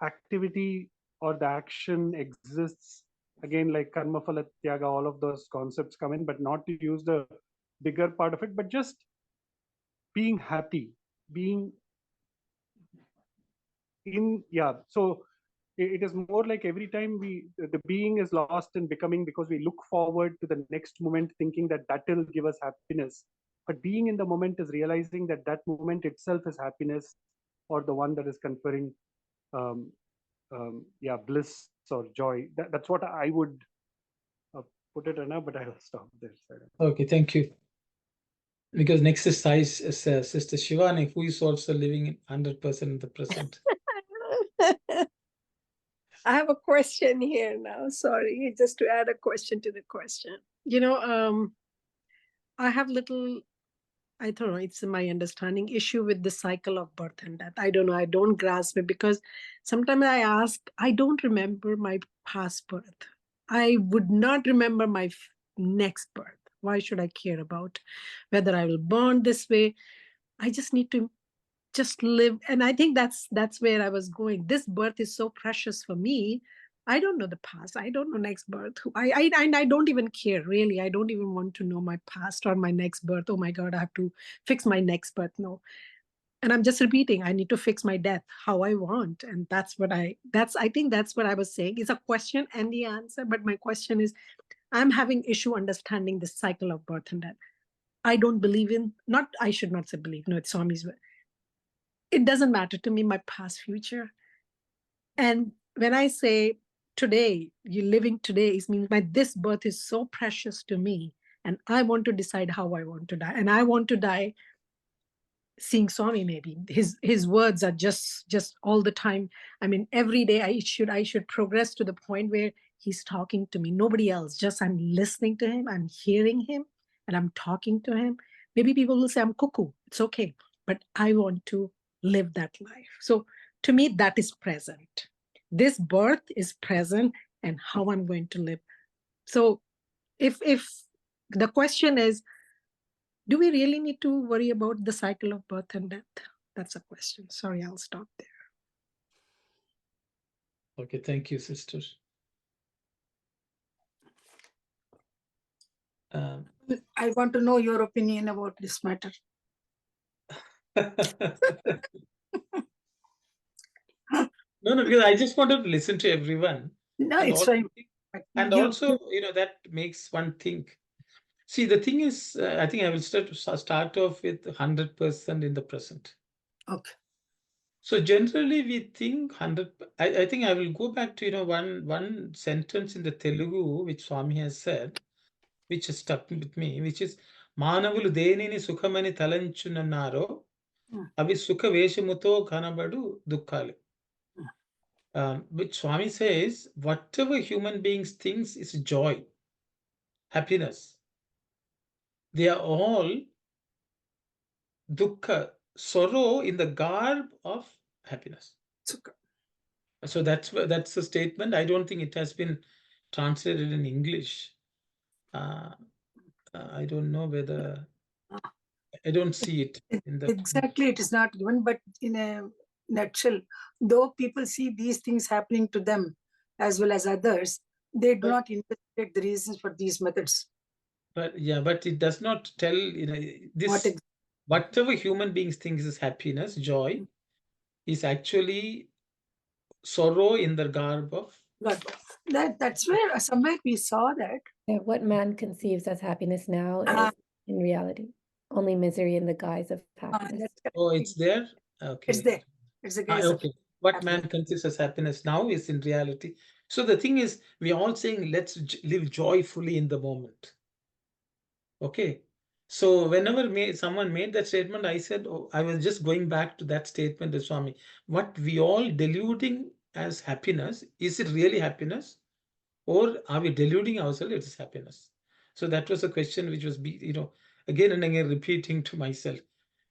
activity or the action exists. Again, like karma phala tyaga, all of those concepts come in, but not to use the bigger part of it, but just being happy, being in, yeah. So it is more like every time the being is lost in becoming, because we look forward to the next moment thinking that that will give us happiness. But being in the moment is realizing that that moment itself is happiness, or the one that is conferring um, yeah, bliss or joy. That's what I would put it, Anna, but I'll stop there. Okay, thank you. Because next is Sister Shivani, who is also living 100% in the present. I have a question here now. Sorry, just to add a question to the question. You know, I have little, I don't know, it's my understanding, issue with the cycle of birth and death. I don't know, I don't grasp it, because sometimes I ask, I don't remember my past birth. I would not remember my next birth. Why should I care about whether I will born this way? I just need to just live. And I think that's where I was going. This birth is so precious for me. I don't know the past. I don't know next birth. I don't even care, really. I don't even want to know my past or my next birth. Oh my God, I have to fix my next birth. No. And I'm just repeating, I need to fix my death how I want. And I think that's what I was saying. It's a question and the answer. But my question is, I'm having issue understanding the cycle of birth and death. I don't believe in, not, I should not say believe, no, it's Swami's word. It doesn't matter to me, my past, future. And when I say today, you're living today, it means this birth is so precious to me. And I want to decide how I want to die. And I want to die seeing Swami, maybe. His words are just all the time. I mean, every day I should progress to the point where he's talking to me. Nobody else, just I'm listening to him, I'm hearing him, and I'm talking to him. Maybe people will say I'm cuckoo. It's okay. But I want to live that life. So to me, that is present. This birth is present, and how I'm going to live. So if the question is, do we really need to worry about the cycle of birth and death? That's a question. Sorry, I'll stop there. Okay, thank you, sister. I want to know your opinion about this matter. No, because I just wanted to listen to everyone. No, and it's also, fine. And also, that makes one think. See, the thing is, I think I will start off with 100% in the present. Okay. So generally we think 100. I think I will go back to one sentence in the Telugu which Swami has said, which has stuck with me, which is Manavulu denini sukhamani talanchunannaro avi sukha veshamuto kanabadu dukkhalu. Which Swami says, whatever human beings thinks is joy, happiness, they are all dukkha, sorrow in the garb of happiness. So that's the statement. I don't think it has been translated in English. I don't know whether, I don't see it in the exactly. It is not given, but in a nutshell, though people see these things happening to them as well as others, they do not investigate the reasons for these methods. But it does not tell this. Whatever human beings thinks is happiness, joy, is actually sorrow in the garb of. That's where somewhere we saw that. Yeah, what man conceives as happiness now is in reality only misery in the guise of happiness. Oh, it's there? Okay. It's there. It's a guise okay. What man conceives as happiness now is in reality. So the thing is, we are all saying, let's live joyfully in the moment. Okay. So whenever someone made that statement, I said, I was just going back to that statement to Swami. What we all deluding as happiness, is it really happiness? Or are we deluding ourselves it is happiness? So that was a question which was, again and again repeating to myself.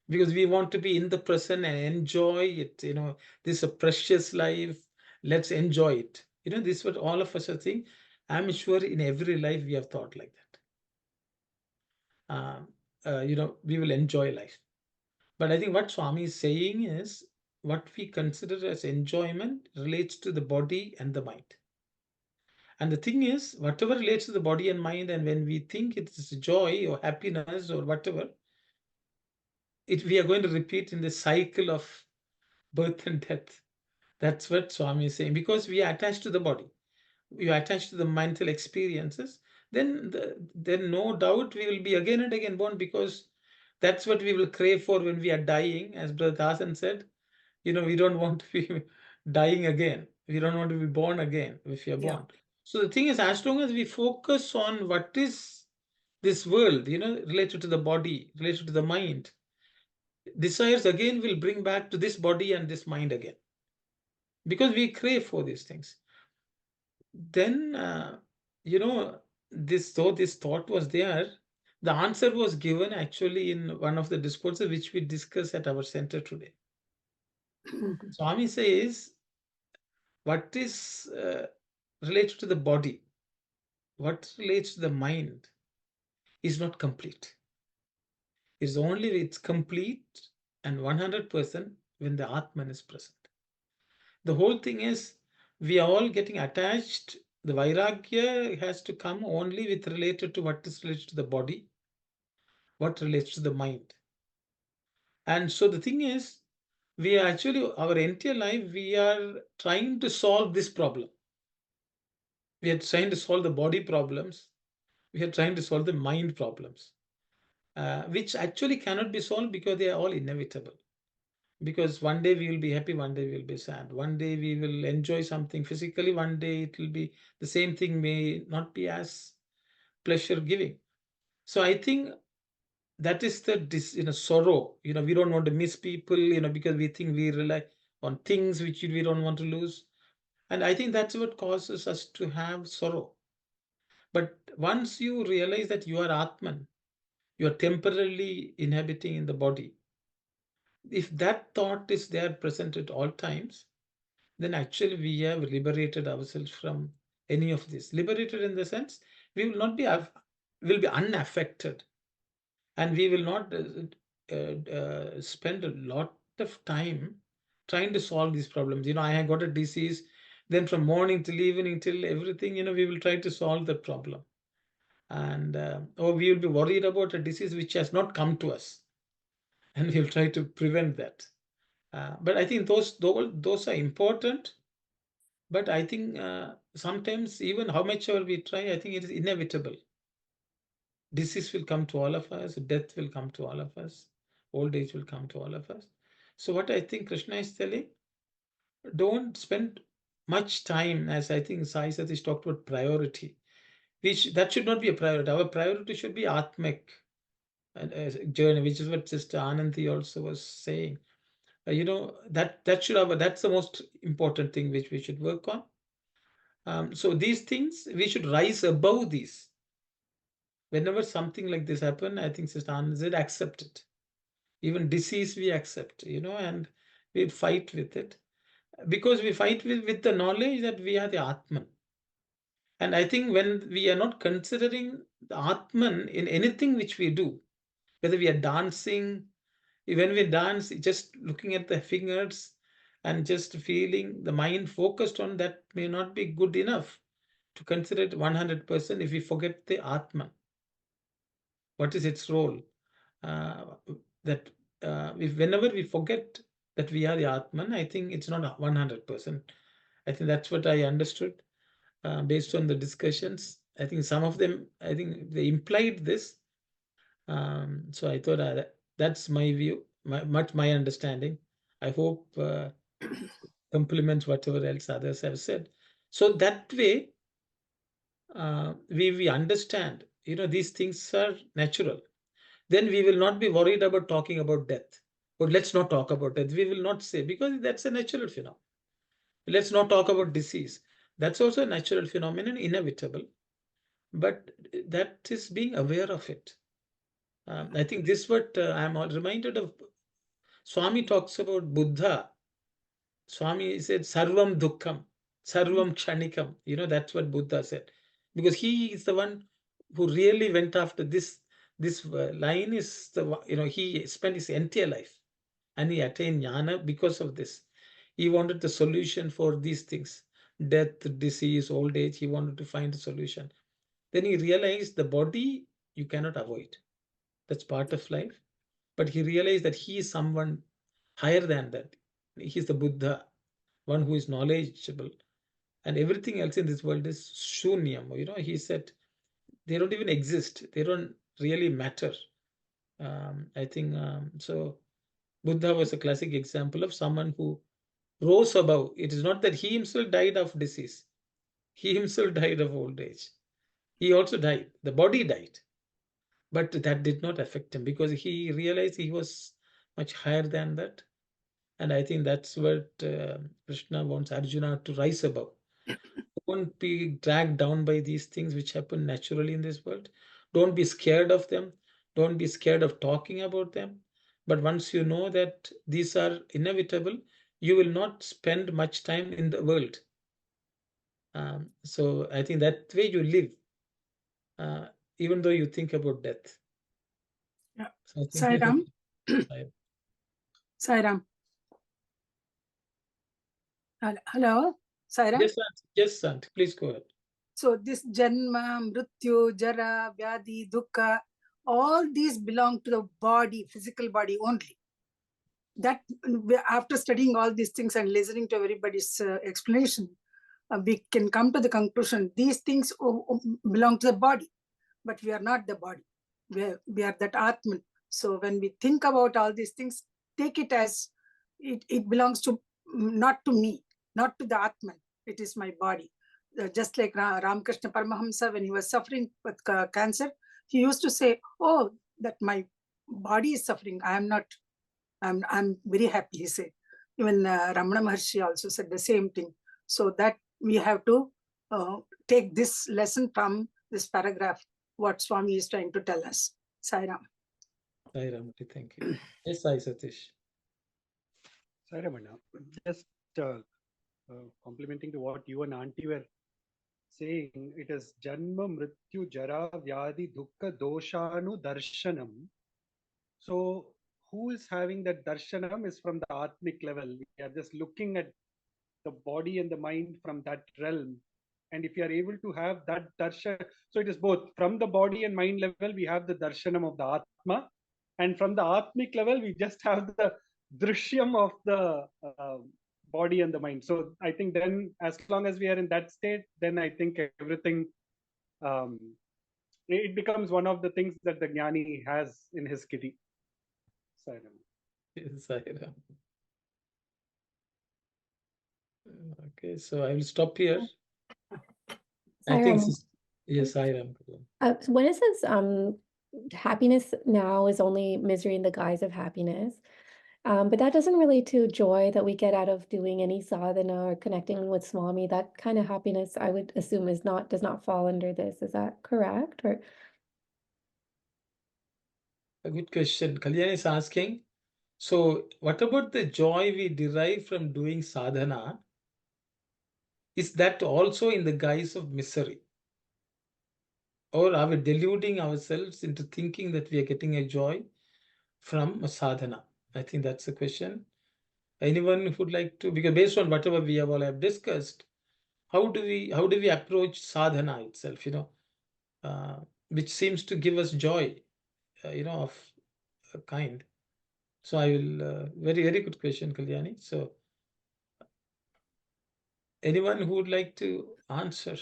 Because we want to be in the present and enjoy it. This is a precious life. Let's enjoy it. This is what all of us are saying. I'm sure in every life we have thought like that. We will enjoy life. But I think what Swami is saying is what we consider as enjoyment relates to the body and the mind. And the thing is, whatever relates to the body and mind, and when we think it's joy or happiness or whatever, we are going to repeat in the cycle of birth and death. That's what Swami is saying. Because we are attached to the body, we are attached to the mental experiences, then no doubt we will be again and again born, because that's what we will crave for when we are dying. As Brother Dasan said, we don't want to be dying again. We don't want to be born again if we are born. So the thing is, as long as we focus on what is this world, related to the body, related to the mind, desires again will bring back to this body and this mind again, because we crave for these things. Then, this thought was there, the answer was given actually in one of the discourses which we discussed at our center today. Swami says, what is related to the body, what relates to the mind is not complete. It's complete and 100% when the Atman is present. The whole thing is, we are all getting attached. The Vairagya has to come only with related to what is related to the body, what relates to the mind. And so the thing is, we are actually, our entire life, we are trying to solve this problem. We are trying to solve the body problems. We are trying to solve the mind problems, which actually cannot be solved because they are all inevitable. Because one day we will be happy, one day we will be sad. One day we will enjoy something physically, one day it will be the same thing may not be as pleasure giving. So I think that is the sorrow. We don't want to miss people, because we think we rely on things which we don't want to lose. And I think that's what causes us to have sorrow. But once you realize that you are Atman, you are temporarily inhabiting in the body, if that thought is there present at all times, then actually we have liberated ourselves from any of this. Liberated in the sense, we will not be will be unaffected, and we will not spend a lot of time trying to solve these problems. I have got a disease, then from morning till evening till everything, we will try to solve the problem, and or we will be worried about a disease which has not come to us, and we'll try to prevent that. But I think those are important. But I think sometimes, even how much ever we try, I think it is inevitable. Disease will come to all of us, death will come to all of us, old age will come to all of us. So what I think Krishna is telling, don't spend much time, as I think Sai Satish talked about priority, that should not be a priority. Our priority should be Atmic journey, which is what Sister Ananthi also was saying. That's the most important thing which we should work on. So these things, we should rise above these. Whenever something like this happen, I think Sister Anand said, accept it. Even disease we accept, and we fight with it. Because we fight with the knowledge that we are the Atman. And I think when we are not considering the Atman in anything which we do, whether we are dancing, when we dance, just looking at the fingers and just feeling the mind focused on that may not be good enough to consider it 100% if we forget the Atman. What is its role? That whenever we forget that we are the Atman, I think it's not 100%. I think that's what I understood based on the discussions. I think some of them, I think they implied this. So I thought that's my view, my understanding. I hope complements whatever else others have said. So that way, we understand, these things are natural. Then we will not be worried about talking about death. But let's not talk about death. We will not say, because that's a natural phenomenon. Let's not talk about disease. That's also a natural phenomenon, inevitable. But that is being aware of it. I think this is what I'm reminded of. Swami talks about Buddha. Swami said, Sarvam Dukkham, Sarvam Kshanikam. That's what Buddha said. Because he is the one who really went after this. This line is he spent his entire life. and he attained jnana because of this. He wanted the solution for these things, death, disease, old age. He wanted to find a solution. Then he realized the body you cannot avoid. That's part of life. But he realized that he is someone higher than that. He's the Buddha, one who is knowledgeable. And everything else in this world is shunyam. He said they don't even exist. They don't really matter. I think so. Buddha was a classic example of someone who rose above. It is not that he himself died of disease. He himself died of old age. He also died. The body died. But that did not affect him because he realized he was much higher than that. And I think that's what Krishna wants Arjuna to rise above. Don't be dragged down by these things which happen naturally in this world. Don't be scared of them. Don't be scared of talking about them. But once you know that these are inevitable, you will not spend much time in the world. So I think that way you live, even though you think about death. Yeah. So I think Sai Ram. Sai- Sai Ram. Hello, Sai Ram. Yes, Sant. Please go ahead. So this Janma, Mrityu, Jara, Vyadhi, Dukkha, all these belong to the body, physical body only. That after studying all these things and listening to everybody's explanation, we can come to the conclusion these things belong to the body, but we are not the body. We are that Atman. So when we think about all these things, take it as it belongs to not to me, not to the Atman. It is my body. Just like Ramakrishna Paramahamsa, when he was suffering with cancer, he used to say, "Oh, that my body is suffering. I am not. I'm very happy." He said. Even Ramana Maharshi also said the same thing. So that we have to take this lesson from this paragraph, what Swami is trying to tell us. Sai Ram. Sai Ram, thank you. Yes, Sai Satish. Sai Ramana, just complementing to what you and Auntie were saying, it is Janma, Mrityu, Jara, Vyadhi, Dukkha, Doshanu, Darshanam. So who is having that darshanam is from the Atmic level. We are just looking at the body and the mind from that realm. And if you are able to have that darshan, so it is both from the body and mind level, we have the darshanam of the Atma. And from the Atmic level, we just have the drishyam of the body and the mind. So I think then as long as we are in that state, then I think everything, it becomes one of the things that the Jnani has in his kitty. Sai Ram. Sai Ram. Okay, so I will stop here. I think, yes, Sai Ram. When it says happiness now is only misery in the guise of happiness, but that doesn't relate to joy that we get out of doing any sadhana or connecting with Swami. That kind of happiness, I would assume, does not fall under this. Is that correct? Or a good question. Kalyan is asking, so what about the joy we derive from doing sadhana? Is that also in the guise of misery? Or are we deluding ourselves into thinking that we are getting a joy from a sadhana? I think that's the question. Anyone who would like to, because based on whatever we have all have discussed, how do we approach sadhana itself, which seems to give us joy, of a kind. So I will, very, very good question, Kalyani. So anyone who would like to answer,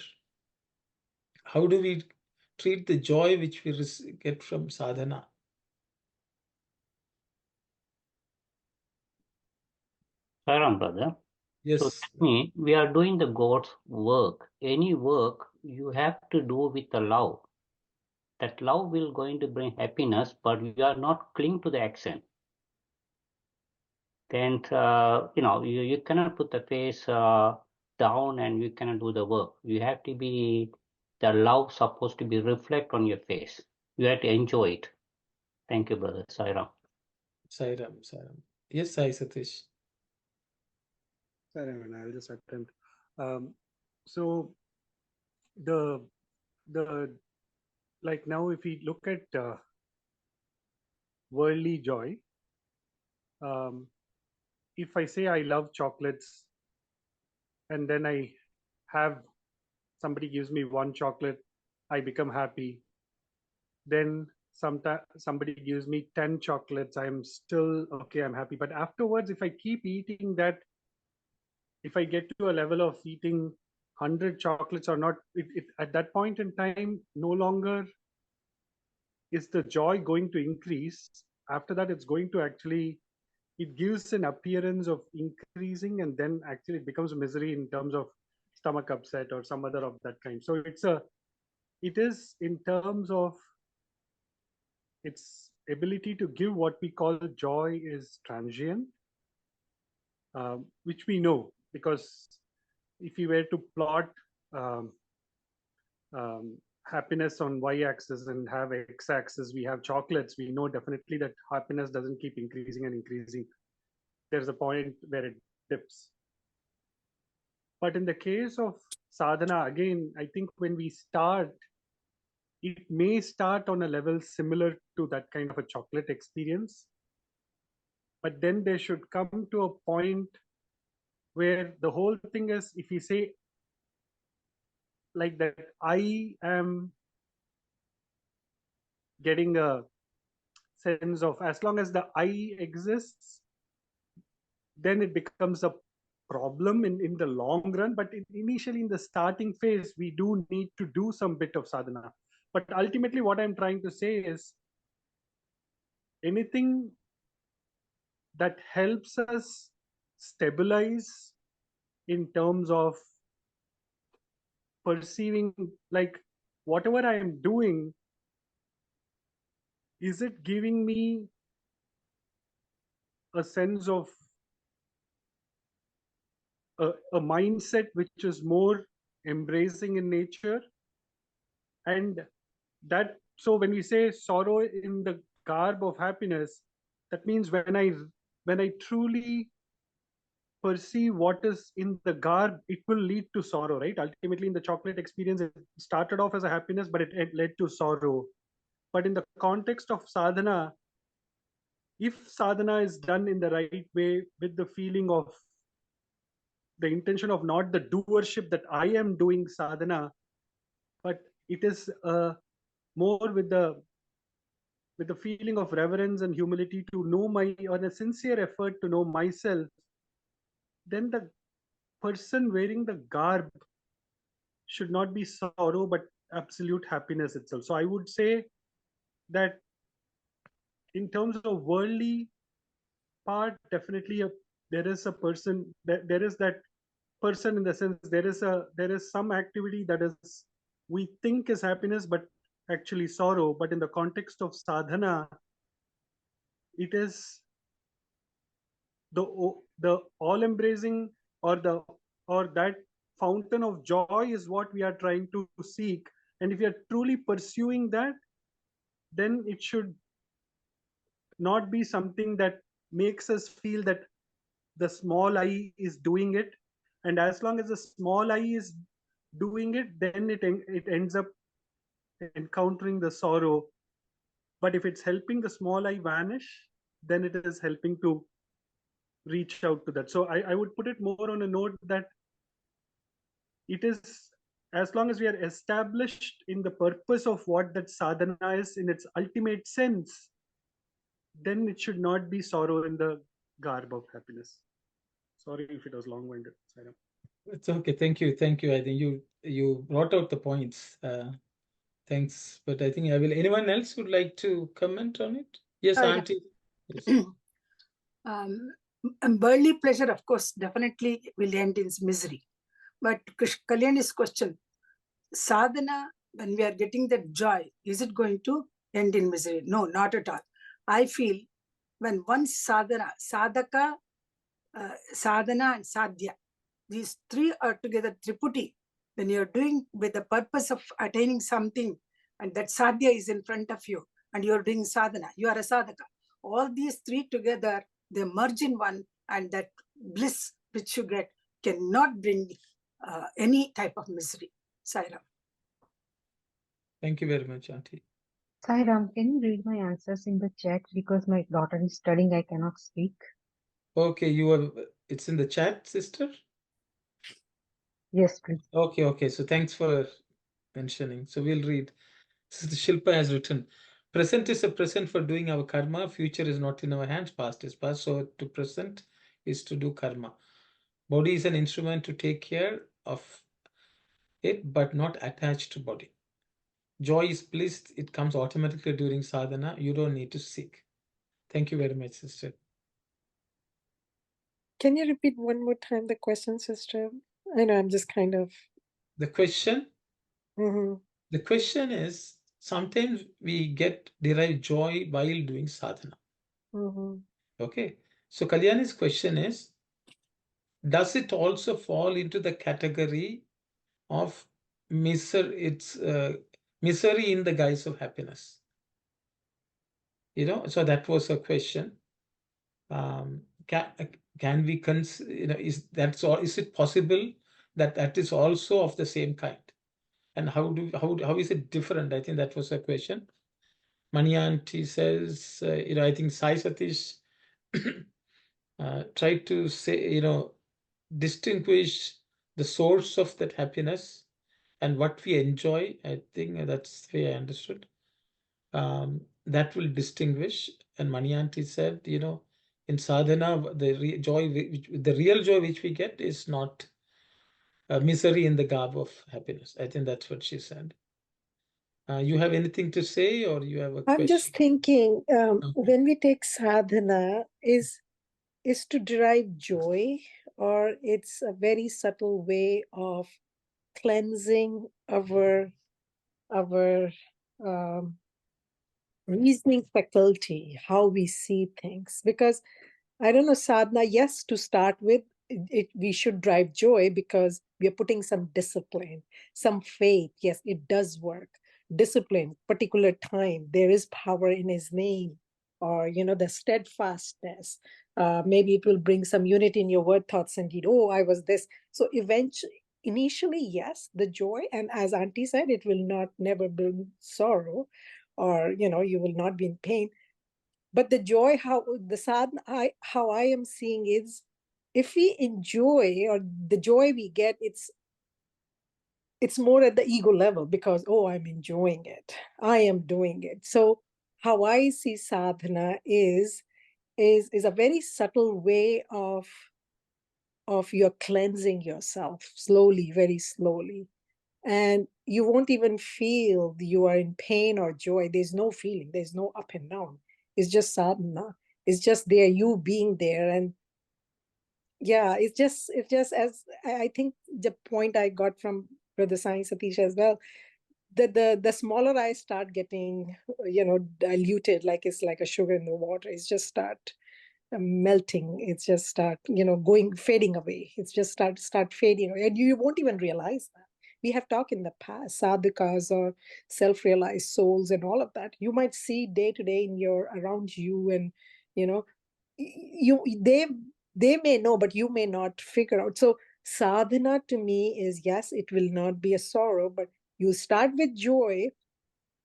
how do we treat the joy which we get from sadhana? Sai Ram, brother. Yes. So that means we are doing the God's work. Any work you have to do with the love. That love will going to bring happiness, but you are not cling to the action. Then you cannot put the face down and you cannot do the work. You have to be, the love supposed to be reflect on your face. You have to enjoy it. Thank you, brother. Sai Ram. Sai Ram, Sai Ram. Yes, Sai Satish. Sai Ram, I'll just attempt. So the like now if we look at worldly joy, if I say I love chocolates and then I have somebody gives me one chocolate, I become happy. Then somebody gives me 10 chocolates, I'm still okay, I'm happy. But afterwards, if I keep eating that, if I get to a level of eating 100 chocolates or not, at that point in time, no longer is the joy going to increase. After that, it's going to actually, it gives an appearance of increasing, and then actually it becomes misery in terms of stomach upset or some other of that kind. So it is in terms of its ability to give what we call joy is transient, which we know, because if you were to plot happiness on y-axis and have x-axis, we have chocolates, we know definitely that happiness doesn't keep increasing and increasing. There's a point where it dips. But in the case of sadhana, again, I think when we start, it may start on a level similar to that kind of a chocolate experience. But then there should come to a point where the whole thing is, if we say like that, I am getting a sense of, as long as the I exists, then it becomes a problem in the long run. But initially in the starting phase, we do need to do some bit of sadhana. But ultimately what I'm trying to say is, anything that helps us stabilize in terms of perceiving, like whatever I am doing, is it giving me a sense of a mindset which is more embracing in nature? And that, so when we say sorrow in the garb of happiness, that means when I truly perceive what is in the garb, it will lead to sorrow, right? Ultimately in the chocolate experience, it started off as a happiness, but it led to sorrow. But in the context of sadhana, if sadhana is done in the right way, with the feeling of the intention of not the doership that I am doing sadhana, but it is more with the feeling of reverence and humility to know or a sincere effort to know myself, then the person wearing the garb should not be sorrow, but absolute happiness itself. So I would say that in terms of worldly part, definitely there is a person, there is that person, in the sense there is some activity that is, we think is happiness, but actually sorrow. But in the context of sadhana, it is the all embracing, or that fountain of joy is what we are trying to seek. And if we are truly pursuing that, then it should not be something that makes us feel that the small I is doing it. And as long as the small I is doing it, then it ends up encountering the sorrow. But if it's helping the small I vanish, then it is helping to reach out to that. So I would put it more on a note that it is, as long as we are established in the purpose of what that sadhana is in its ultimate sense, then it should not be sorrow in the garb of happiness. Sorry if it was long-winded. It's okay. Thank you. I think you brought out the points. Thanks. But I think anyone else would like to comment on it? Yes, Auntie. Yes. Worldly pleasure, of course, definitely will end in misery. But Kalyani's question, sadhana, when we are getting that joy, is it going to end in misery? No, not at all. I feel when once sadhaka, sadhana and sadhya, these three are together, triputi, when you're doing with the purpose of attaining something, and that sadhya is in front of you, and you're doing sadhana, you are a sadhaka. All these three together, they merge in one, and that bliss which you get cannot bring any type of misery. Sai Ram. Thank you very much, Auntie. Sai Ram, can you read my answers in the chat because my daughter is studying, I cannot speak. Okay, it's in the chat, sister? Yes, please. Okay. So thanks for mentioning. So we'll read. Sister Shilpa has written, present is a present for doing our karma. Future is not in our hands. Past is past. So to present is to do karma. Body is an instrument to take care of it, but not attached to body. Joy is bliss. It comes automatically during sadhana. You don't need to seek. Thank you very much, sister. Can you repeat one more time the question, sister? I know I'm just kind of. The question? Mm-hmm. The question is, sometimes we derive joy while doing sadhana. Mm-hmm. Okay. So Kalyani's question is, does it also fall into the category of misery in the guise of happiness? So that was a question. Can we consider, is it possible that is also of the same kind? And how is it different? I think that was a question. Mani Aunty says, I think Sai Satish tried to say, distinguish the source of that happiness and what we enjoy. I think that's the way I understood. That will distinguish. And Mani Aunty said, in sadhana, the real joy which we get is not misery in the garb of happiness. I think that's what she said. You have anything to say, or you have a question? I'm just thinking, Okay. when we take sadhana, is to derive joy, or it's a very subtle way of cleansing our reasoning faculty, how we see things? Because I don't know, sadhana, yes, to start with, we should drive joy because we are putting some discipline, some faith. Yes, it does work. Discipline, particular time, there is power in his name, or, the steadfastness. Maybe it will bring some unity in your word, thoughts, and deed. Oh, I was this. So initially, yes, the joy. And as Auntie said, it will never bring sorrow, or, you will not be in pain. But the joy, how I am seeing is, if we enjoy, or the joy we get, it's more at the ego level, because, oh, I'm enjoying it, I am doing it. So how I see sadhana is a very subtle way of your cleansing yourself slowly, very slowly. And you won't even feel you are in pain or joy. There's no feeling, there's no up and down. It's just sadhana. It's just there, you being there. And yeah, it's just as I think the point I got from Brother Sai Satish as well, that the smaller I start getting, diluted, like it's like a sugar in the water, it's just start melting, it's just start, fading away. It's just start fading away, and you won't even realize that. We have talked in the past, sadhakas or self-realized souls and all of that. You might see day to day in your around you, and they may know, but you may not figure out. So sadhana to me is, yes, it will not be a sorrow, but you start with joy,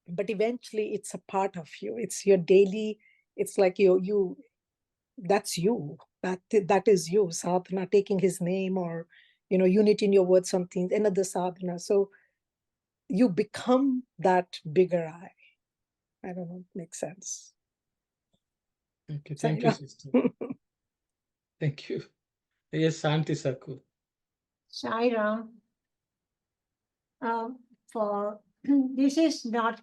but eventually it's a part of you. It's your daily, it's like you that's you, that is you. Sadhana, taking his name, or unity in your words, something, another sadhana. So you become that bigger I don't know, makes sense. Okay, thank you, sister. Thank you. Yes, Auntie Saku. Sai Ram, for this is not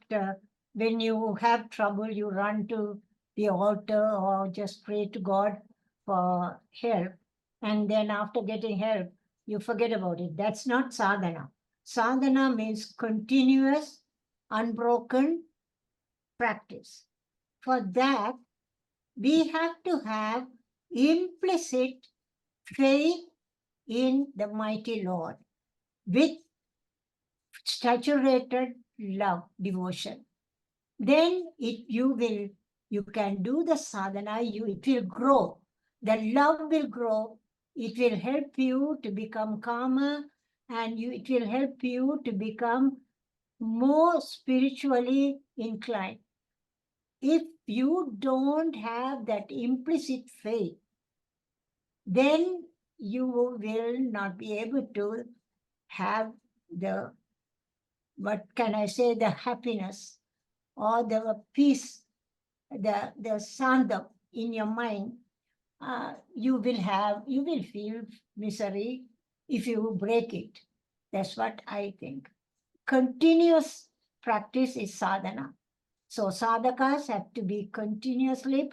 when you have trouble, you run to the altar or just pray to God for help. And then after getting help, you forget about it. That's not sadhana. Sadhana means continuous, unbroken practice. For that, we have to have implicit faith in the mighty Lord with saturated love, devotion. Then you can do the sadhana, it will grow. The love will grow. It will help you to become calmer, and it will help you to become more spiritually inclined. If you don't have that implicit faith, then you will not be able to have the, what can I say, the happiness or the peace, the sandam in your mind. You will feel misery if you break it. That's what I think. Continuous practice is sadhana. So sadhakas have to be continuously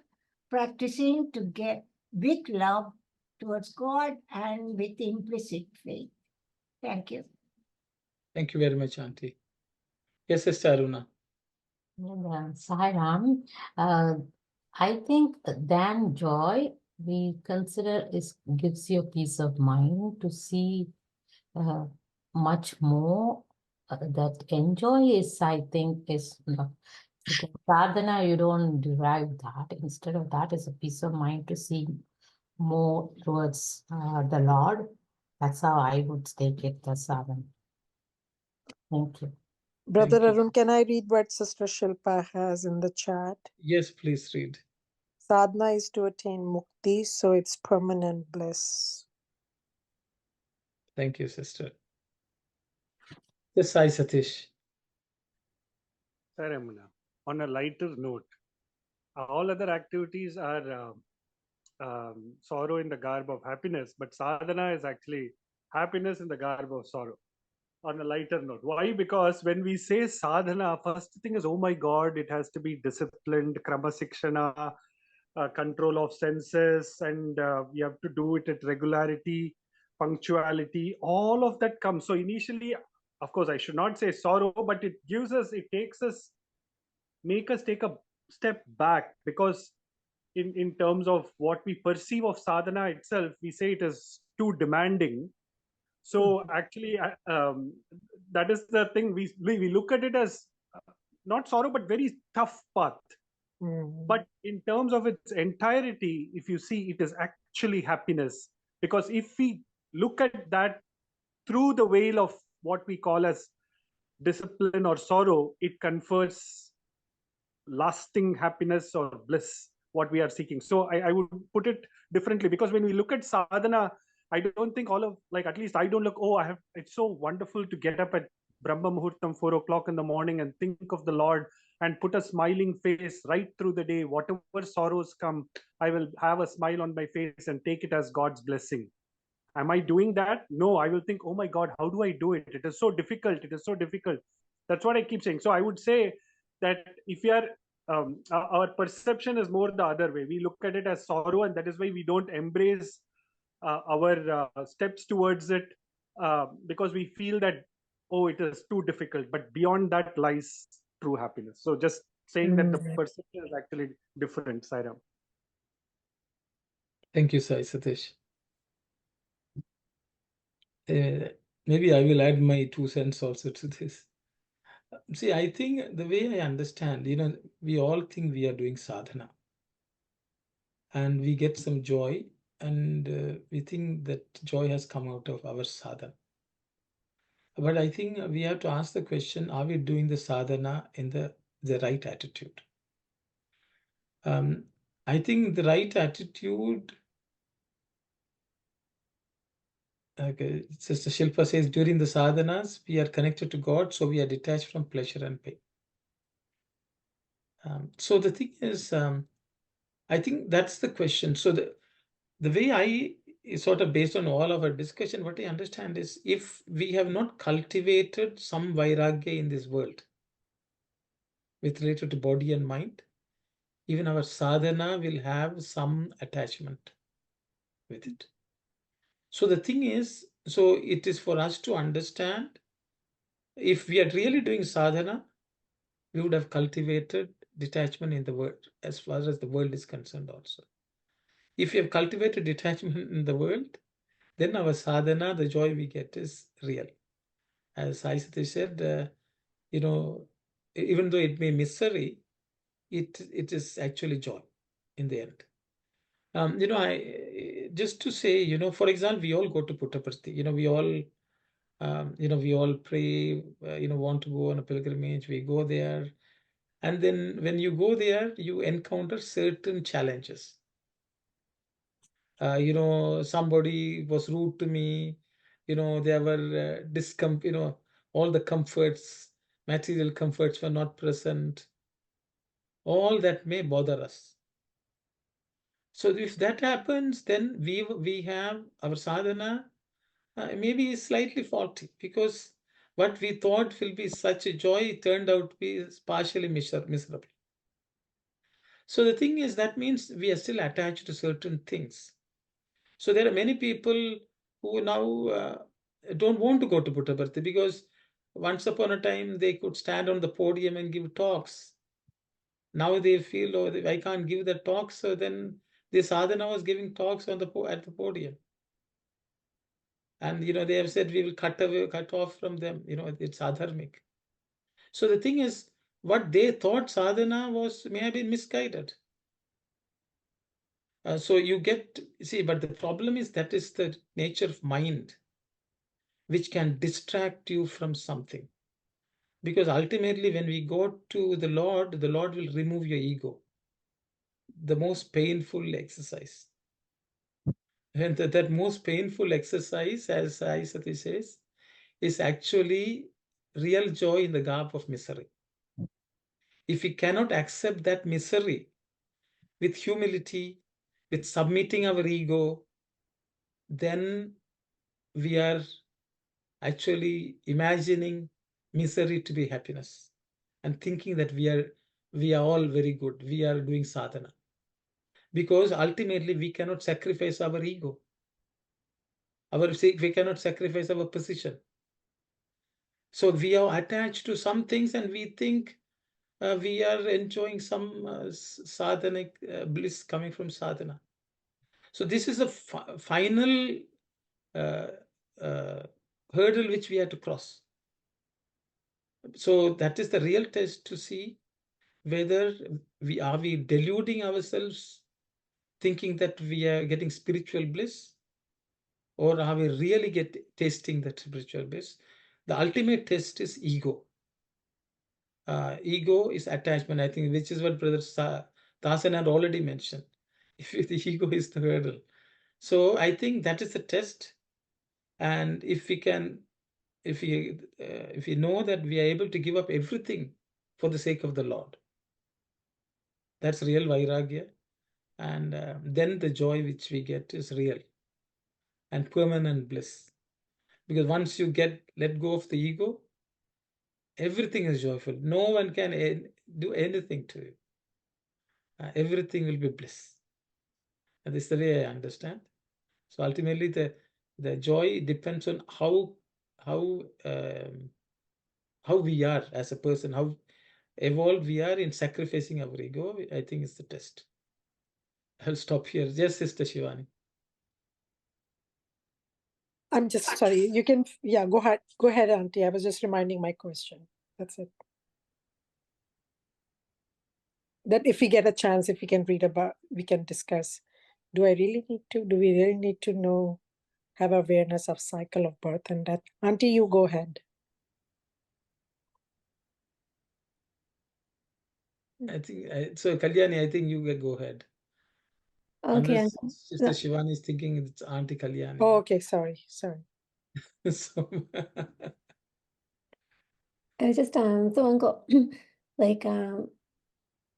practicing to get with love towards God and with implicit faith. Thank you. Thank you very much, Auntie. Yes, Sister Aruna. Sai Ram, I think than joy we consider gives you a peace of mind to see much more. That enjoy is, I think, is because sadhana, you don't derive that. Instead of that is a peace of mind to see more towards the Lord. That's how I would take it, the sadhana. Thank you. Brother Thank you. Arun, can I read what Sister Shilpa has in the chat? Yes, please read. Sadhana is to attain mukti, so it's permanent bliss. Thank you, Sister. Yes, Sai Satish. Saramana, on a lighter note, all other activities are sorrow in the garb of happiness, but sadhana is actually happiness in the garb of sorrow. On a lighter note, why? Because when we say sadhana, first thing is, oh my God, it has to be disciplined, kramasikshana, control of senses, and we have to do it at regularity, punctuality, all of that comes. So initially, of course, I should not say sorrow, but it make us take a step back, because in terms of what we perceive of sadhana itself, we say it is too demanding. So actually, that is the thing. We look at it as not sorrow, but very tough path. But in terms of its entirety, if you see, it is actually happiness. Because if we look at that through the veil of what we call as discipline or sorrow, it confers lasting happiness or bliss, what we are seeking. So I would put it differently, because when we look at sadhana, I don't think at least I don't look, it's so wonderful to get up at Brahma Muhurtam, 4 o'clock in the morning, and think of the Lord and put a smiling face right through the day. Whatever sorrows come, I will have a smile on my face and take it as God's blessing. Am I doing that? No, I will think, oh my God, how do I do it? It is so difficult. It is so difficult. That's what I keep saying. So I would say that if we are, our perception is more the other way. We look at it as sorrow, and that is why we don't embrace our steps towards it, because we feel that, oh, it is too difficult. But beyond that lies true happiness. So just saying that the perception is actually different, Sairam. Thank you, Sai Satish. Maybe I will add my 2 cents also to this. See, I think the way I understand, we all think we are doing sadhana and we get some joy, and we think that joy has come out of our sadhana. But I think we have to ask the question, are we doing the sadhana in the right attitude? I think the right attitude, okay, Sister Shilpa says, during the sadhanas, we are connected to God, so we are detached from pleasure and pain. So the thing is, I think that's the question. So the way I sort of, based on all of our discussion, what I understand is, if we have not cultivated some vairagya in this world with related to body and mind, even our sadhana will have some attachment with it. So the thing is, so it is for us to understand, if we are really doing sadhana, we would have cultivated detachment in the world, as far as the world is concerned also. If you have cultivated detachment in the world, then our sadhana, the joy we get, is real. As Sai Satish said, even though it may be misery, it is actually joy in the end. I just to say, for example, we all go to Puttaparthi. We all pray. Want to go on a pilgrimage. We go there, And then when you go there, you encounter certain challenges. Somebody was rude to me, there were all the comforts, material comforts were not present. All that may bother us. So if that happens, then we have our sadhana maybe slightly faulty, because what we thought will be such a joy turned out to be partially miserable. So the thing is, that means we are still attached to certain things. So there are many people who now don't want to go to Puttaparthi, because once upon a time they could stand on the podium and give talks. Now they feel, oh, I can't give the talks, so then the sadhana was giving talks at the podium. And they have said we will cut off from them. It's adharmic. So the thing is, what they thought sadhana was may have been misguided. So you see, but the problem is that is the nature of mind, which can distract you from something. Because ultimately, when we go to the Lord will remove your ego. The most painful exercise. And that most painful exercise, as Sai Sathya says, is actually real joy in the garb of misery. If we cannot accept that misery with humility, with submitting our ego, then we are actually imagining misery to be happiness and thinking that we are all very good, we are doing sadhana. Because ultimately we cannot sacrifice our ego. We cannot sacrifice our position. So we are attached to some things and we think we are enjoying some sadhanic bliss coming from sadhana. So this is a final hurdle which we have to cross. So that is the real test to see whether we deluding ourselves, thinking that we are getting spiritual bliss, or are we really tasting that spiritual bliss? The ultimate test is ego. Ego is attachment, I think, which is what Brother Dasan had already mentioned. If the ego is the hurdle. So I think that is the test. And if we know that we are able to give up everything for the sake of the Lord, that's real vairagya. And then the joy which we get is real and permanent bliss. Because once you let go of the ego, everything is joyful. No one can do anything to you. Everything will be bliss. And this is the way I understand. So ultimately, the joy depends on how we are as a person, how evolved we are in sacrificing our ego. I think it's the test. I'll stop here. Yes, Sister Shivani. I'm just sorry. You can, yeah, go ahead, Auntie. I was just reminding my question. That's it. That if we get a chance, if we can read about, we can discuss. Do we really need to know, have awareness of cycle of birth and death? Auntie, you go ahead. I think so. Kalyani, I think you go ahead. Okay. Unless Sister Shivani is thinking it's Auntie Kalyani. Oh, okay. Sorry. So I was just so Uncle, like I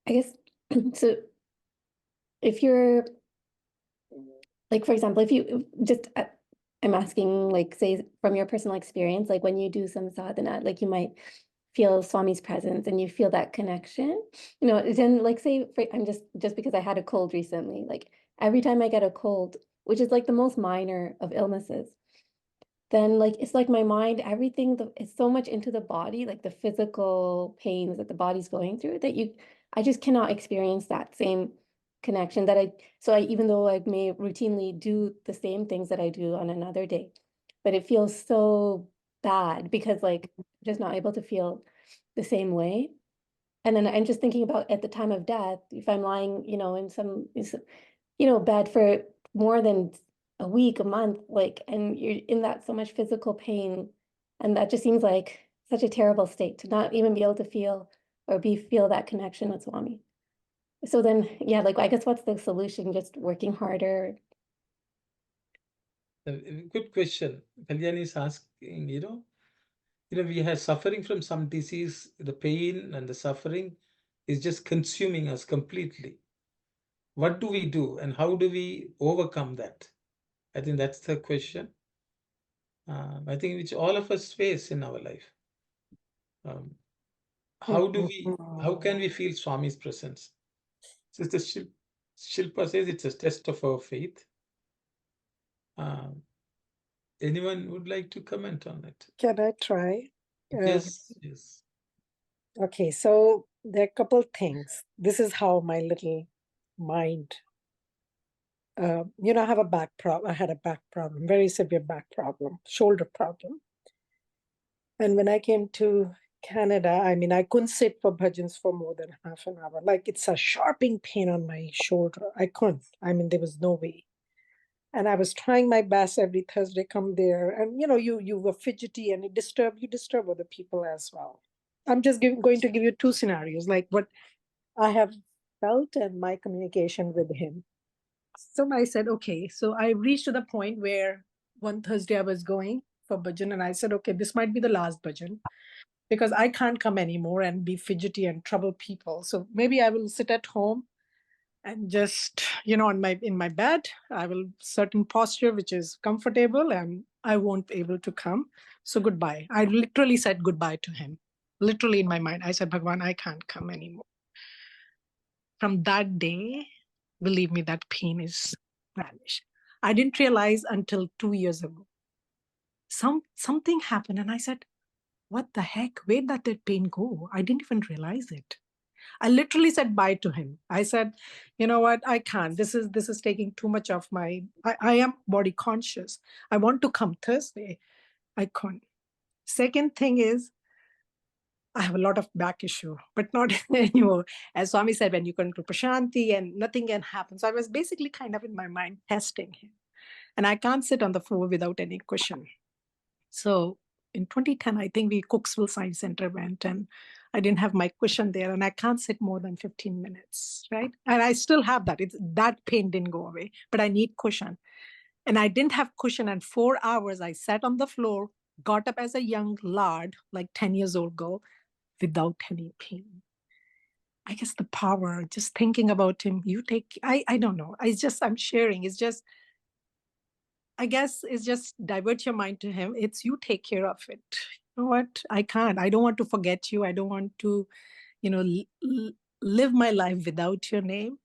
guess so if you're like, for example, if you just I'm asking, like, say from your personal experience, like when you do some sadhana, like you might feel Swami's presence and you feel that connection, then like say I'm just because I had a cold recently, like every time I get a cold, which is like the most minor of illnesses, then like it's like my mind, everything is so much into the body, like the physical pains that the body's going through, that I just cannot experience that same connection so even though I may routinely do the same things that I do on another day, but it feels so bad because like I'm just not able to feel the same way. And then I'm just thinking about at the time of death, if I'm lying, in some bed for more than a week, a month, like, and you're in that so much physical pain, and that just seems like such a terrible state to not even be able to feel or feel that connection with Swami. So then, yeah, like I guess what's the solution? Just working harder. Good question. Kalyani is asking, we have suffering from some disease, the pain and the suffering is just consuming us completely. What do we do and how do we overcome that? I think that's the question. I think which all of us face in our life. How can we feel Swami's presence? Sister Shilpa says it's a test of our faith. Anyone would like to comment on it? Can I try? Yes. Okay, so there are a couple things. This is how my little mind, I have a back problem. I had a back problem, very severe back problem, shoulder problem. And when I came to Canada, I couldn't sit for bhajans for more than half an hour. Like it's a sharping pain on my shoulder. I couldn't. There was no way. And I was trying my best every Thursday, come there. And you were fidgety and you disturb other people as well. I'm just going to give you two scenarios, like what I have felt and my communication with him. So I said, okay. So I reached to the point where one Thursday I was going for bhajan and I said, okay, this might be the last bhajan because I can't come anymore and be fidgety and trouble people. So maybe I will sit at home and just, in my bed, I will certain posture which is comfortable and I won't be able to come. So goodbye. I literally said goodbye to him. Literally in my mind, I said, Bhagawan, I can't come anymore. From that day, believe me, that pain is vanished. I didn't realize until 2 years ago. Something happened and I said, what the heck? Where did that pain go? I didn't even realize it. I literally said bye to him. I said, you know what? I can't. This is taking too much of my, I am body conscious. I want to come Thursday. I can't. Second thing is, I have a lot of back issue, but not anymore. As Swami said, when you come to Prashanti and nothing can happen. So I was basically kind of in my mind testing him. And I can't sit on the floor without any cushion. So in 2010, I think we Cooksville Science Center went and I didn't have my cushion there and I can't sit more than 15 minutes, right? And I still have that. That pain didn't go away, but I need cushion. And I didn't have cushion and 4 hours I sat on the floor, got up as a young lad, like 10 years old girl, without any pain. I guess the power, just thinking about him, I don't know. I'm sharing. I guess it's just divert your mind to him. It's you take care of it. You know what? I can't. I don't want to forget you. I don't want to, live my life without your name.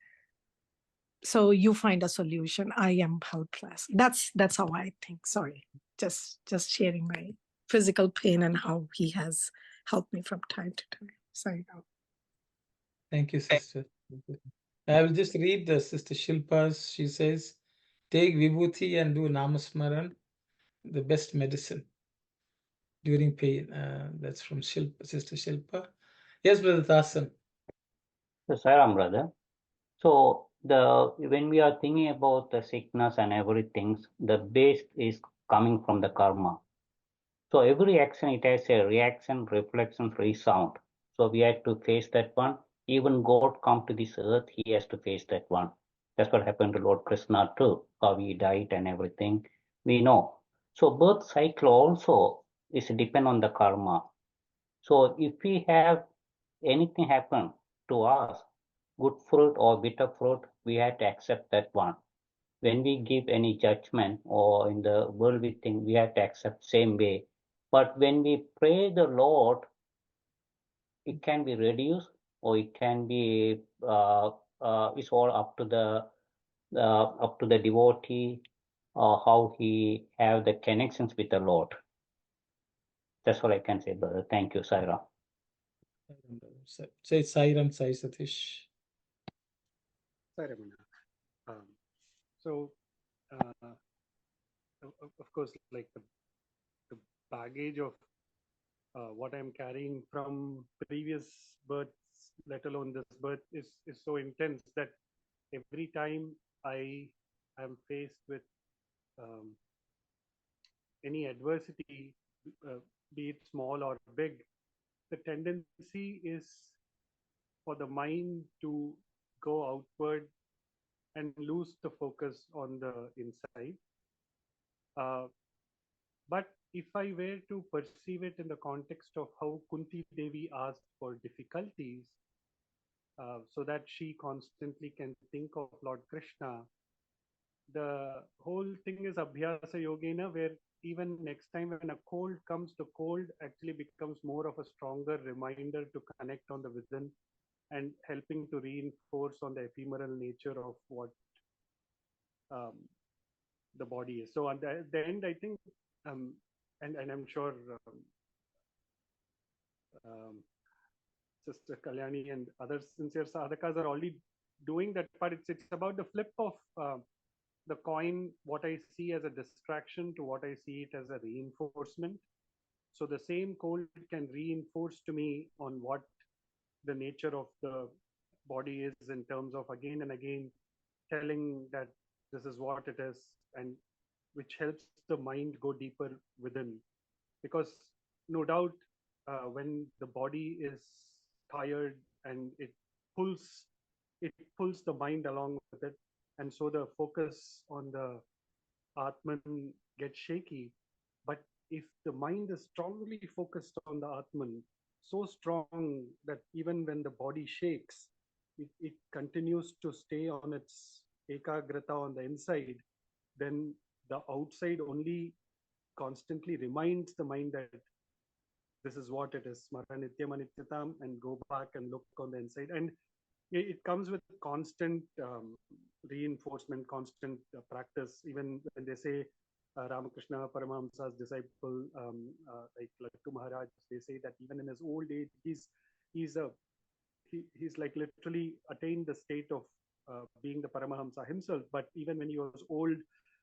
So you find a solution. I am helpless. That's how I think. Sorry. Just sharing my physical pain and how he has helped me from time to time. Sorry. Thank you, sister. I will just read the Sister Shilpa's. She says, take Vibhuti and do Namasmaran, the best medicine during pain. That's from Sister Shilpa. Yes, Brother Dasan. So, Sairam, brother. So when we are thinking about the sickness and everything, the base is coming from the karma. So every action, it has a reaction, reflection, resound. So we have to face that one. Even God come to this earth, he has to face that one. That's what happened to Lord Krishna too, how he died and everything. We know. So birth cycle also is depend on the karma. So if we have anything happen to us, good fruit or bitter fruit, we have to accept that one. When we give any judgment or in the world we think, we have to accept same way. But when we pray the Lord, it can be reduced or it can be, it's all up to the devotee or how he have the connections with the Lord. That's all I can say, brother. Thank you, Saira. Say Sairam, Sai Satish. So, of course, like the baggage of what I'm carrying from previous births, let alone this birth, is so intense that every time I am faced with any adversity, be it small or big, the tendency is for the mind to go outward and lose the focus on the inside. But if I were to perceive it in the context of how Kunti Devi asked for difficulties, so that she constantly can think of Lord Krishna, the whole thing is Abhyasa Yogena, where even next time when a cold comes, the cold actually becomes more of a stronger reminder to connect on the within and helping to reinforce on the ephemeral nature of what the body is. So at the end, I think, and I'm sure Sister Kalyani and other sincere sadhakas are already doing that, but it's about the flip of the coin, what I see as a distraction to what I see it as a reinforcement. So the same cold can reinforce to me on what the nature of the body is in terms of again and again telling that this is what it is, and which helps the mind go deeper within. Because no doubt when the body is tired and it pulls the mind along with it, and so the focus on the Atman gets shaky. But if the mind is strongly focused on the Atman, so strong that even when the body shakes, it continues to stay on its ekagrata on the inside, then the outside only constantly reminds the mind that this is what it is, Smara Nityam Anityatam, and go back and look on the inside. And it comes with constant reinforcement, constant practice. Even when they say Ramakrishna Paramahamsa's disciple, like Lattu Maharaj, they say that even in his old age, he's like literally attained the state of being the Paramahamsa himself. But even when he was old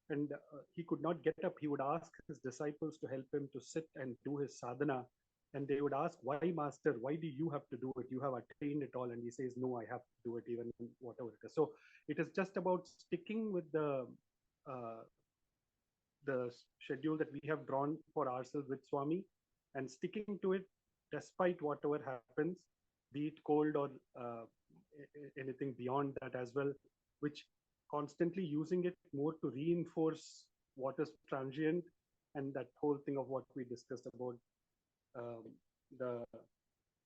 and he could not get up, he would ask his disciples to help him to sit and do his sadhana. And they would ask, why, Master, why do you have to do it? You have attained it all. And he says, no, I have to do it, even whatever it is. So it is just about sticking with the schedule that we have drawn for ourselves with Swami and sticking to it despite whatever happens, be it cold or anything beyond that as well, which constantly using it more to reinforce what is transient, and that whole thing of what we discussed about the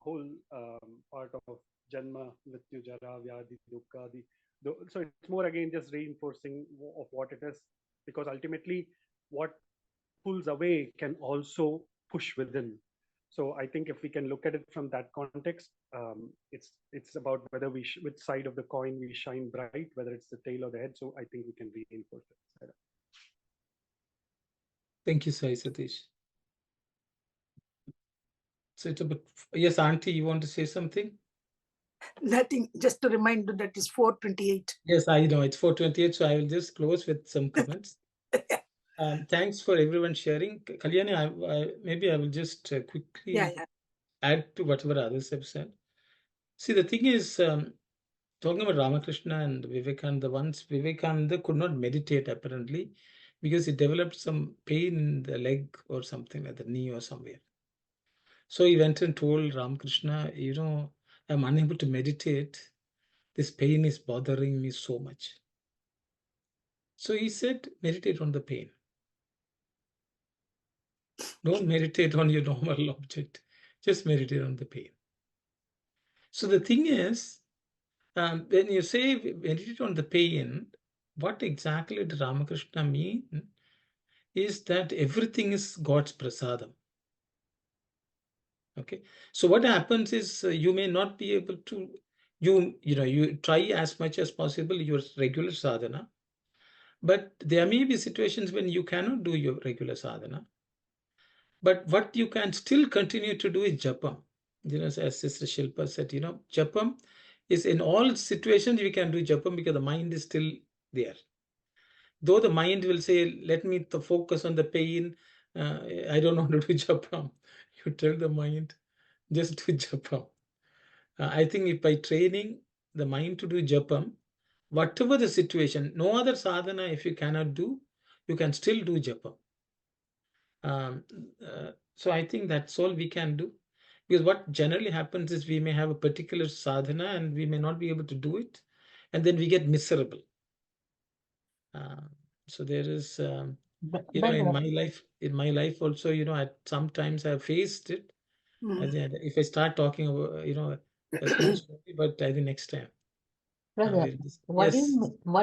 whole part of Janma, Mrityu, Jara, Vyadhi, Dukkha. So it's more again just reinforcing of what it is, because ultimately what pulls away can also push within. So I think if we can look at it from that context, it's about whether which side of the coin we shine bright, whether it's the tail or the head. So I think we can reinforce it. Thank you, Sai Satish. So it's about, yes, Auntie, you want to say something? Nothing, just to remind you that it's 4:28. Yes, I know it's 4:28, so I will just close with some comments. Thanks for everyone sharing. Kalyani, maybe I will just quickly add to whatever others have said. See, the thing is, talking about Ramakrishna and Vivekananda, once Vivekananda could not meditate apparently because he developed some pain in the leg or something like the knee or somewhere. So he went and told Ramakrishna, I'm unable to meditate. This pain is bothering me so much. So he said, meditate on the pain. Don't meditate on your normal object. Just meditate on the pain. So the thing is, when you say meditate on the pain, what exactly did Ramakrishna mean is that everything is God's prasadam. Okay, so what happens is you may not be able to, you try as much as possible your regular sadhana, but there may be situations when you cannot do your regular sadhana. But what you can still continue to do is japam. As Sister Shilpa said, japam is in all situations we can do japam because the mind is still there. Though the mind will say, let me focus on the pain, I don't want to do japam. You tell the mind, just do japam. I think if by training the mind to do japam, whatever the situation, no other sadhana if you cannot do, you can still do japam. So I think that's all we can do. Because what generally happens is we may have a particular sadhana and we may not be able to do it, and then we get miserable. So there is, in my life also, at sometimes I've faced it. I think if I start talking about, that's one story, but I think next time. Brother, what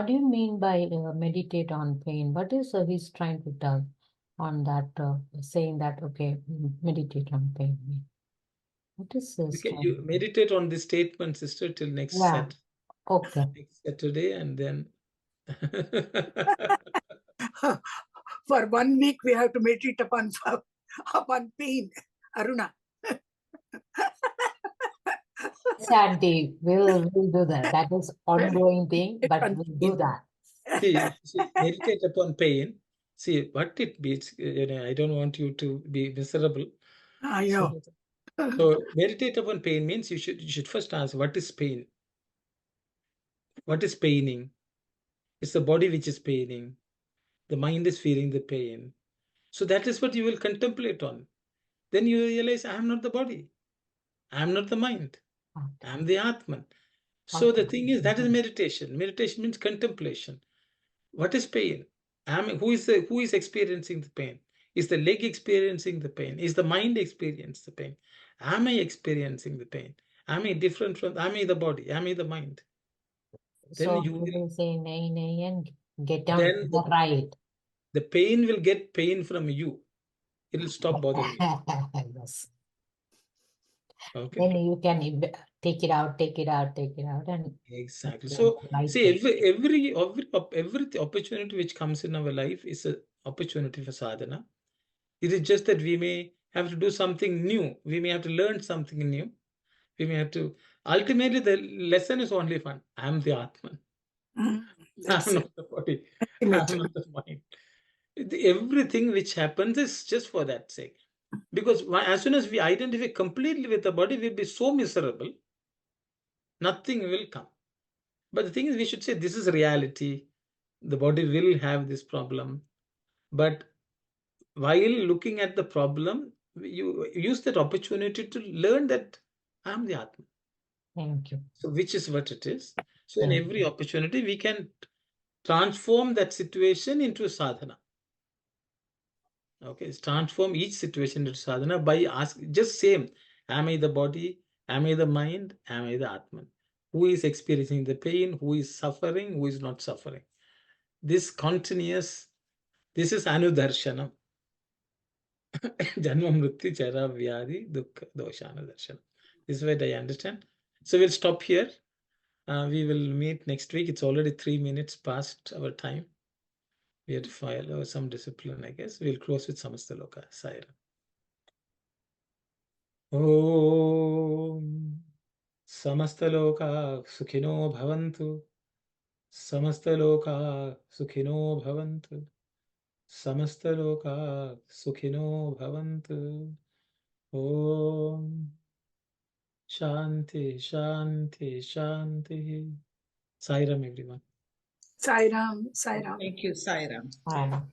do you mean by meditate on pain? What is he's trying to tell on that, saying that, okay, meditate on pain? What is this? You meditate on this statement, sister, till next Saturday. Okay. Next Saturday, and then for 1 week we have to meditate upon pain, Aruna. Sandy, we'll do that. That is ongoing thing, but we'll do that. See, meditate upon pain. See what it means. I don't want you to be miserable. So meditate upon pain means you should first ask, what is pain? What is paining? It's the body which is paining. The mind is feeling the pain. So that is what you will contemplate on. Then you realize, I am not the body. I am not the mind. I am the Atman. So the thing is, that is meditation. Meditation means contemplation. What is pain? Who is experiencing the pain? Is the leg experiencing the pain? Is the mind experiencing the pain? Am I experiencing the pain? Am I different from? Am I the body? Am I the mind? Then So you will say nay, nay, and get down to the right. The pain will get pain from you. It will stop bothering you. Yes. Okay. Then you can take it out, and exactly. So see, every opportunity which comes in our life is an opportunity for sadhana. It is just that we may have to do something new. We may have to learn something new. We may have to. Ultimately, the lesson is only one. I am the Atman. I am not the body. I am not the mind. Everything which happens is just for that sake. Because as soon as we identify completely with the body, we'll be so miserable. Nothing will come. But the thing is, we should say this is reality. The body will have this problem. But while looking at the problem, you use that opportunity to learn that I am the Atman. Thank you. So which is what it is. So in every opportunity, we can transform that situation into sadhana. Okay, transform each situation into sadhana by asking, just same, am I the body? Am I the mind? Am I the Atman? Who is experiencing the pain? Who is suffering? Who is not suffering? This continuous, this is anudarshanam. Janma mrityu chara vyadi dukkha doshana darshanam. This is what I understand. So we'll stop here. We will meet next week. It's already 3 minutes past our time. We have to follow some discipline, I guess. We'll close with Samastaloka. Saira. Om Samastaloka Sukhino Bhavantu. Samastaloka Sukhino Bhavantu. Samastaloka Sukhino Bhavantu. Om Shanti, Shanti, Shanti. Sairam, everyone. Sairam, Sairam. Thank you, Sairam. Sairam.